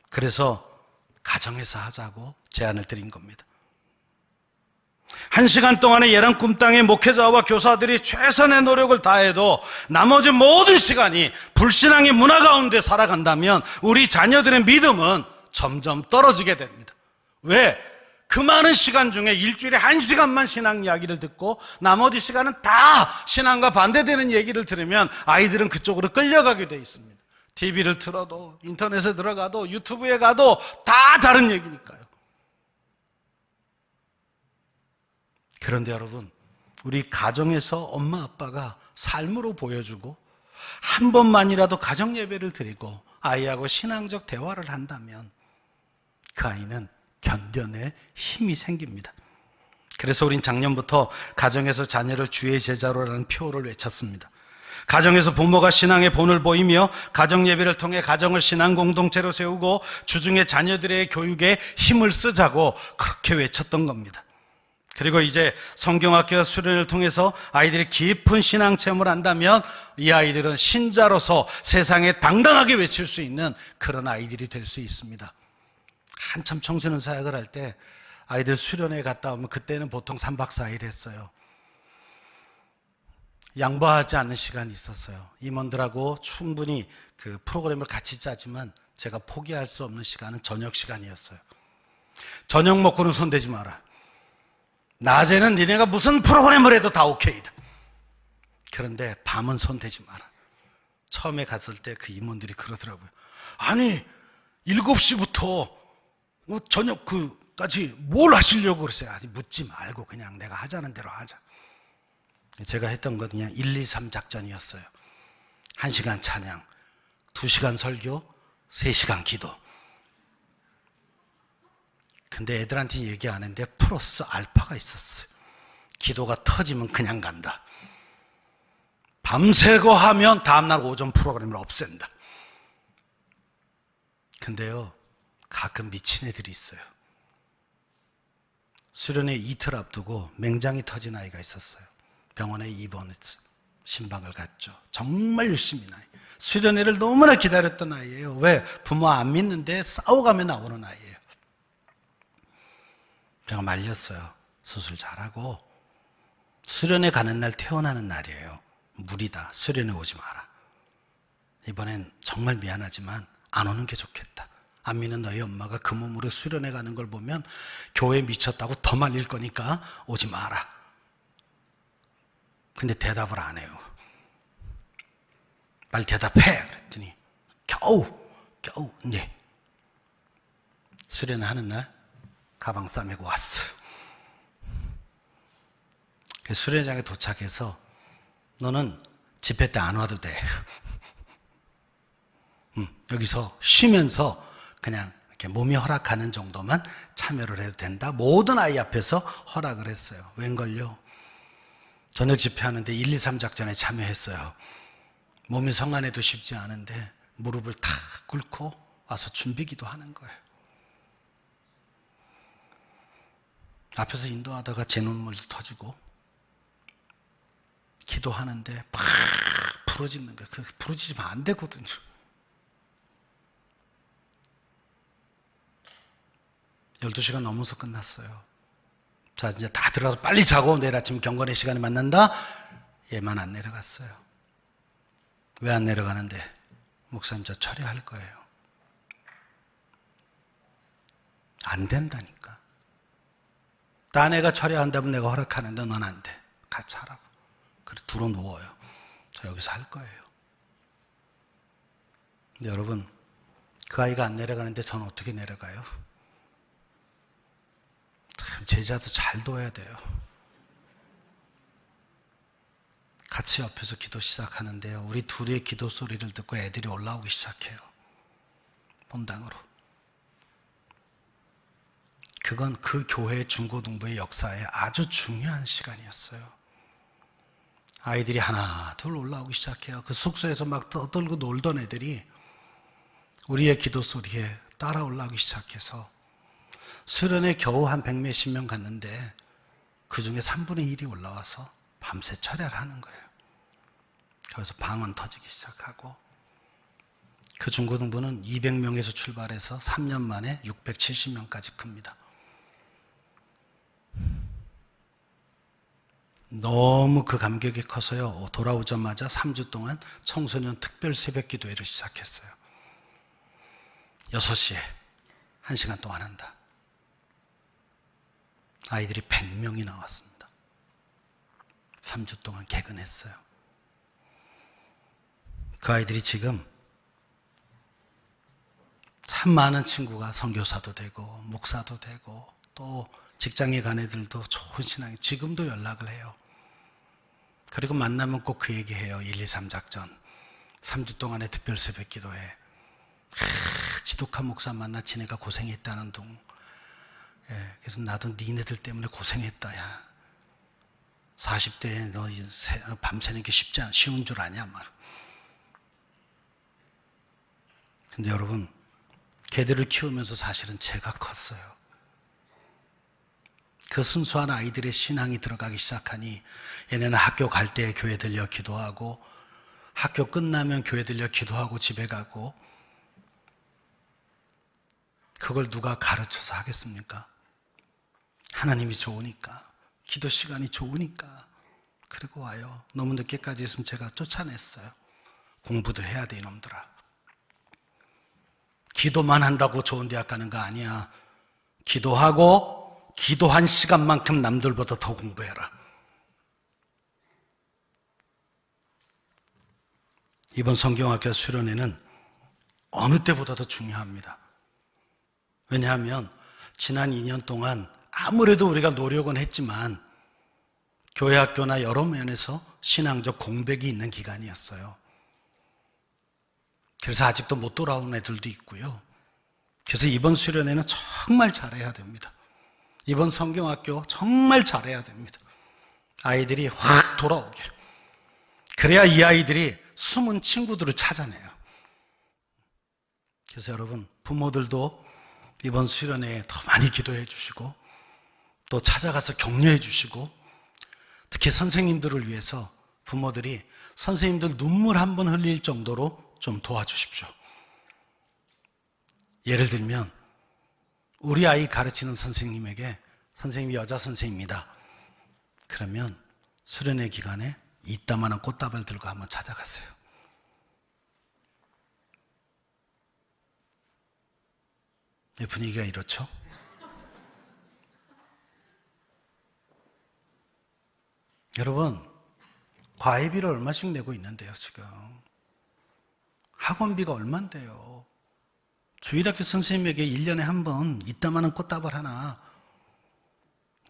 그래서 가정에서 하자고 제안을 드린 겁니다. 1시간 동안의 예랑 꿈땅의 목회자와 교사들이 최선의 노력을 다해도 나머지 모든 시간이 불신앙의 문화 가운데 살아간다면 우리 자녀들의 믿음은 점점 떨어지게 됩니다. 왜? 그 많은 시간 중에 일주일에 1시간만 신앙 이야기를 듣고 나머지 시간은 다 신앙과 반대되는 얘기를 들으면 아이들은 그쪽으로 끌려가게 돼 있습니다. TV를 틀어도 인터넷에 들어가도 유튜브에 가도 다 다른 얘기니까요. 그런데 여러분, 우리 가정에서 엄마 아빠가 삶으로 보여주고 한 번만이라도 가정 예배를 드리고 아이하고 신앙적 대화를 한다면 그 아이는 견뎌낼 힘이 생깁니다. 그래서 우린 작년부터 가정에서 자녀를 주의 제자로라는 표어를 외쳤습니다. 가정에서 부모가 신앙의 본을 보이며 가정 예배를 통해 가정을 신앙 공동체로 세우고 주중에 자녀들의 교육에 힘을 쓰자고 그렇게 외쳤던 겁니다. 그리고 이제 성경학교 수련을 통해서 아이들이 깊은 신앙 체험을 한다면 이 아이들은 신자로서 세상에 당당하게 외칠 수 있는 그런 아이들이 될 수 있습니다. 한참 청소년 사역을 할 때 아이들 수련회 갔다 오면 그때는 보통 3박 4일 했어요. 양보하지 않는 시간이 있었어요. 임원들하고 충분히 그 프로그램을 같이 짜지만 제가 포기할 수 없는 시간은 저녁 시간이었어요. 저녁 먹고는 손대지 마라. 낮에는 니네가 무슨 프로그램을 해도 다 오케이다. 그런데 밤은 손대지 마라. 처음에 갔을 때 그 임원들이 그러더라고요. 아니 7시부터 저녁 그까지 뭘 하시려고 그러세요? 아직 묻지 말고 그냥 내가 하자는 대로 하자. 제가 했던 건 그냥 1, 2, 3 작전이었어요. 1시간 찬양, 2시간 설교, 3시간 기도. 근데 애들한테 얘기 안 했는데 플러스 알파가 있었어요. 기도가 터지면 그냥 간다. 밤새고 하면 다음날 오전 프로그램을 없앤다. 근데요, 가끔 미친 애들이 있어요. 수련회 이틀 앞두고 맹장이 터진 아이가 있었어요. 병원에 입원해서 신방을 갔죠. 정말 열심히 나이. 수련회를 너무나 기다렸던 아이예요. 왜? 부모 안 믿는데 싸워가며 나오는 아이예요. 제가 말렸어요. 수술 잘하고 수련회 가는 날 퇴원하는 날이에요. 무리다. 수련회 오지 마라. 이번엔 정말 미안하지만 안 오는 게 좋겠다. 안 믿는 너희 엄마가 그 몸으로 수련회 가는 걸 보면 교회 미쳤다고 더 말릴 거니까 오지 마라. 근데 대답을 안 해요. 빨리 대답해. 그랬더니 겨우 네. 수련회 하는 날 가방 싸매고 왔어요. 수련장에 도착해서 너는 집회 때 안 와도 돼. 여기서 쉬면서 그냥 이렇게 몸이 허락하는 정도만 참여를 해도 된다. 모든 아이 앞에서 허락을 했어요. 웬걸요? 저녁 집회하는데 1, 2, 3 작전에 참여했어요. 몸이 성안에도 쉽지 않은데 무릎을 탁 꿇고 와서 준비기도 하는 거예요. 앞에서 인도하다가 제 눈물도 터지고 기도하는데 막 부러지는 거예요. 부러지면 안 되거든요. 열두 시간 넘어서 끝났어요. 자, 이제 다 들어가서 빨리 자고 내일 아침 경건의 시간에 만난다. 얘만 안 내려갔어요. 왜 안 내려가는데? 목사님 저 처리할 거예요. 안 된다니까. 딴 애가 처리한다면 내가 허락하는데 넌 안 돼. 같이 하라고. 그래 들어 누워요. 저 여기서 할 거예요. 근데 여러분, 그 아이가 안 내려가는데 저는 어떻게 내려가요? 참 제자도 잘 둬야 돼요. 같이 옆에서 기도 시작하는데요. 우리 둘의 기도 소리를 듣고 애들이 올라오기 시작해요. 본당으로. 그건 그 교회 중고등부의 역사에 아주 중요한 시간이었어요. 아이들이 하나 둘 올라오기 시작해요. 그 숙소에서 막 떠들고 놀던 애들이 우리의 기도 소리에 따라 올라오기 시작해서 수련회 겨우 한 100몇십 명 갔는데 그 중에 3분의 1이 올라와서 밤새 철야를 하는 거예요. 그래서 방언 터지기 시작하고 그 중고등부는 200명에서 출발해서 3년 만에 670명까지 큽니다. 너무 그 감격이 커서요. 돌아오자마자 3주 동안 청소년 특별 새벽 기도회를 시작했어요. 6시에 1시간 동안 한다. 아이들이 100명이 나왔습니다. 3주 동안 개근했어요. 그 아이들이 지금 참 많은 친구가 선교사도 되고 목사도 되고 또 직장에 간 애들도 좋은 신앙이 지금도 연락을 해요. 그리고 만나면 꼭 그 얘기해요. 1, 2, 3 작전 3주 동안의 특별 새벽 기도회. 지독한 목사 만나 지네가 고생했다는 둥. 예, 그래서 나도 니네들 때문에 고생했다. 야. 40대에 너 밤새는 게 쉬운 줄 아냐 말. 근데 여러분, 걔들을 키우면서 사실은 제가 컸어요. 그 순수한 아이들의 신앙이 들어가기 시작하니 얘네는 학교 갈 때 교회 들려 기도하고 학교 끝나면 교회 들려 기도하고 집에 가고 그걸 누가 가르쳐서 하겠습니까? 하나님이 좋으니까 기도 시간이 좋으니까 그리고 와요. 너무 늦게까지 있으면 제가 쫓아냈어요. 공부도 해야 돼 이놈들아. 기도만 한다고 좋은 대학 가는 거 아니야. 기도하고 기도한 시간만큼 남들보다 더 공부해라. 이번 성경학교 수련회는 어느 때보다도 중요합니다. 왜냐하면 지난 2년 동안 아무래도 우리가 노력은 했지만 교회 학교나 여러 면에서 신앙적 공백이 있는 기간이었어요. 그래서 아직도 못 돌아온 애들도 있고요. 그래서 이번 수련회는 정말 잘해야 됩니다. 이번 성경학교 정말 잘해야 됩니다. 아이들이 확 돌아오게. 그래야 이 아이들이 숨은 친구들을 찾아내요. 그래서 여러분, 부모들도 이번 수련회에 더 많이 기도해 주시고 또 찾아가서 격려해 주시고 특히 선생님들을 위해서 부모들이 선생님들 눈물 한 번 흘릴 정도로 좀 도와주십시오. 예를 들면 우리 아이 가르치는 선생님에게 선생님이 여자 선생님입니다. 그러면 수련회 기간에 이따만한 꽃다발 들고 한번 찾아가세요. 분위기가 이렇죠? 여러분, 과외비를 얼마씩 내고 있는데요, 지금. 학원비가 얼만데요. 주일학교 선생님에게 1년에 한 번 이따만한 꽃다발 하나.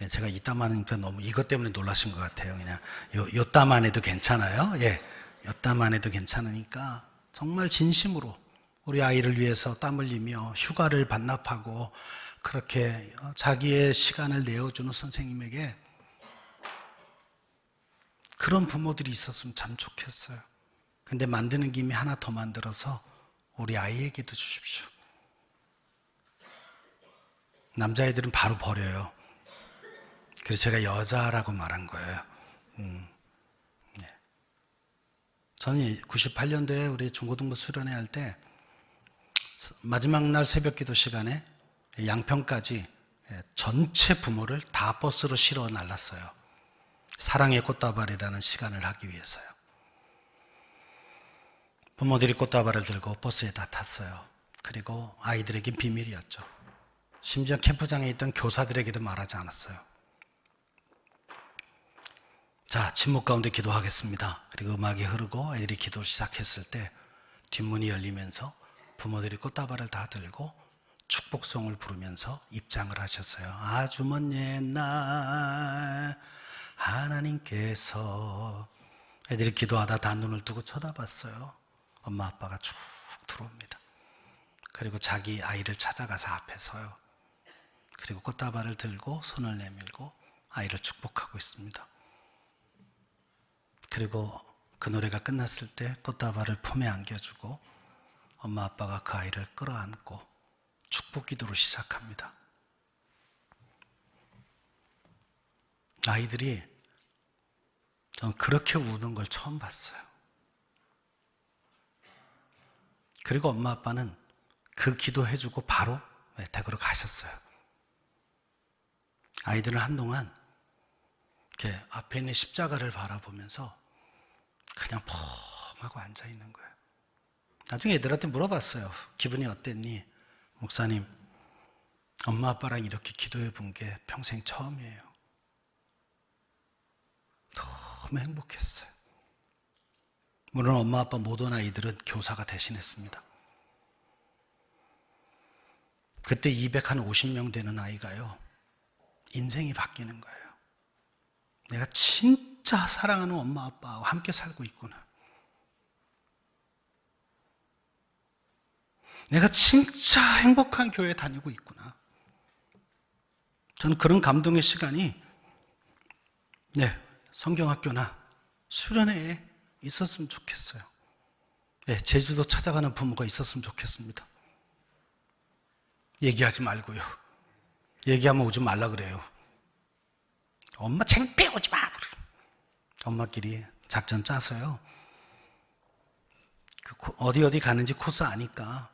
제가 이따만하니까 너무 이것 때문에 놀라신 것 같아요. 그냥 요따만 해도 괜찮아요. 예, 요따만 해도 괜찮으니까 정말 진심으로 우리 아이를 위해서 땀 흘리며 휴가를 반납하고 그렇게 자기의 시간을 내어주는 선생님에게 그런 부모들이 있었으면 참 좋겠어요. 근데 만드는 김에 하나 더 만들어서 우리 아이에게도 주십시오. 남자애들은 바로 버려요. 그래서 제가 여자라고 말한 거예요. 네. 저는 98년도에 우리 중고등부 수련회 할 때 마지막 날 새벽 기도 시간에 양평까지 전체 부모를 다 버스로 실어 날랐어요. 사랑의 꽃다발이라는 시간을 하기 위해서요. 부모들이 꽃다발을 들고 버스에 다 탔어요. 그리고 아이들에겐 비밀이었죠. 심지어 캠프장에 있던 교사들에게도 말하지 않았어요. 자, 침묵 가운데 기도하겠습니다. 그리고 음악이 흐르고 애들이 기도를 시작했을 때 뒷문이 열리면서 부모들이 꽃다발을 다 들고 축복송을 부르면서 입장을 하셨어요. 아주 먼 옛날 하나님께서 애들이 기도하다 다 눈을 뜨고 쳐다봤어요. 엄마 아빠가 쭉 들어옵니다. 그리고 자기 아이를 찾아가서 앞에 서요. 그리고 꽃다발을 들고 손을 내밀고 아이를 축복하고 있습니다. 그리고 그 노래가 끝났을 때 꽃다발을 품에 안겨주고 엄마 아빠가 그 아이를 끌어안고 축복 기도를 시작합니다. 아이들이 전 그렇게 우는 걸 처음 봤어요. 그리고 엄마 아빠는 그 기도해주고 바로 댁으로 가셨어요. 아이들은 한동안 이렇게 앞에 있는 십자가를 바라보면서 그냥 펑 하고 앉아있는 거예요. 나중에 애들한테 물어봤어요. 기분이 어땠니? 목사님, 엄마 아빠랑 이렇게 기도해 본 게 평생 처음이에요. 너무 행복했어요. 물론 엄마 아빠 모든 아이들은 교사가 대신했습니다. 그때 250명 되는 아이가요, 인생이 바뀌는 거예요. 내가 진짜 사랑하는 엄마 아빠와 함께 살고 있구나. 내가 진짜 행복한 교회에 다니고 있구나. 저는 그런 감동의 시간이 성경학교나 수련회에 있었으면 좋겠어요. 제주도 찾아가는 부모가 있었으면 좋겠습니다. 얘기하지 말고요. 얘기하면 오지 말라 그래요. 엄마 창피해 오지 마. 엄마끼리 작전 짜서요. 어디 가는지 코스 아니까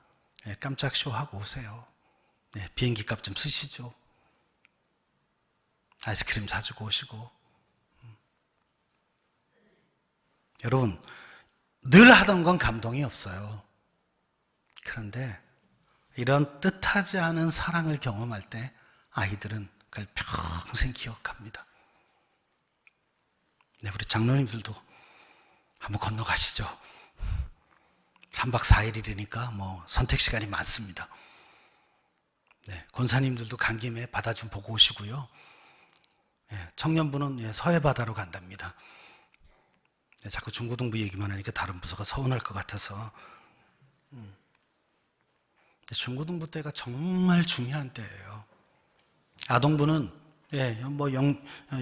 깜짝 쇼하고 오세요. 비행기 값 좀 쓰시죠. 아이스크림 사주고 오시고. 여러분, 늘 하던 건 감동이 없어요. 그런데 이런 뜻하지 않은 사랑을 경험할 때 아이들은 그걸 평생 기억합니다. 우리 장로님들도 한번 건너가시죠. 3박 4일이니까 선택 시간이 많습니다. 권사님들도 간 김에 바다 좀 보고 오시고요. 청년부는 서해 바다로 간답니다. 자꾸 중고등부 얘기만 하니까 다른 부서가 서운할 것 같아서. 중고등부 때가 정말 중요한 때예요. 아동부는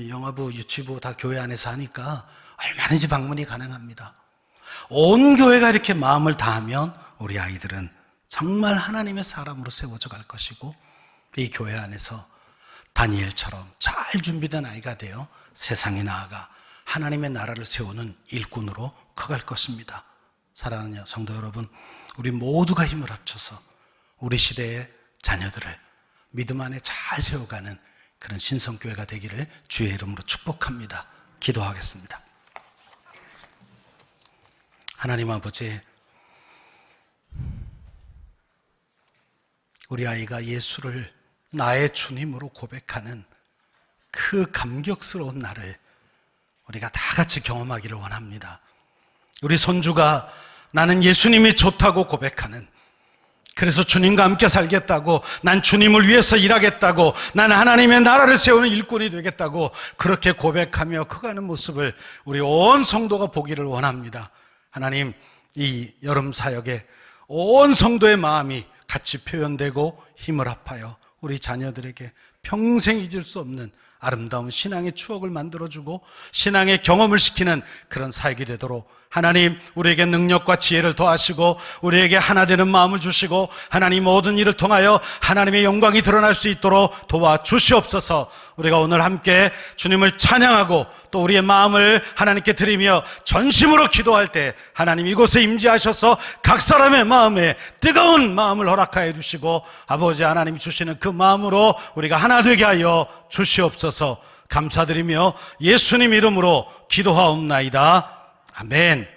영화부, 유치부 다 교회 안에서 하니까 얼마든지 방문이 가능합니다. 온 교회가 이렇게 마음을 다하면 우리 아이들은 정말 하나님의 사람으로 세워져 갈 것이고 이 교회 안에서 다니엘처럼 잘 준비된 아이가 되어 세상에 나아가 하나님의 나라를 세우는 일꾼으로 커갈 것입니다. 사랑하는 성도 여러분, 우리 모두가 힘을 합쳐서 우리 시대의 자녀들을 믿음 안에 잘 세워가는 그런 신성교회가 되기를 주의 이름으로 축복합니다. 기도하겠습니다. 하나님 아버지, 우리 아이가 예수를 나의 주님으로 고백하는 그 감격스러운 날을 우리가 다 같이 경험하기를 원합니다. 우리 손주가 나는 예수님이 좋다고 고백하는, 그래서 주님과 함께 살겠다고, 난 주님을 위해서 일하겠다고, 난 하나님의 나라를 세우는 일꾼이 되겠다고 그렇게 고백하며 커가는 모습을 우리 온 성도가 보기를 원합니다. 하나님, 이 여름 사역에 온 성도의 마음이 같이 표현되고 힘을 합하여 우리 자녀들에게 평생 잊을 수 없는 아름다운 신앙의 추억을 만들어주고 신앙의 경험을 시키는 그런 사역이 되도록 하나님, 우리에게 능력과 지혜를 더하시고 우리에게 하나 되는 마음을 주시고 하나님, 모든 일을 통하여 하나님의 영광이 드러날 수 있도록 도와주시옵소서. 우리가 오늘 함께 주님을 찬양하고 또 우리의 마음을 하나님께 드리며 전심으로 기도할 때 하나님 이곳에 임재하셔서 각 사람의 마음에 뜨거운 마음을 허락하여 주시고 아버지 하나님이 주시는 그 마음으로 우리가 하나 되게 하여 주시옵소서. 감사드리며 예수님 이름으로 기도하옵나이다. 아멘.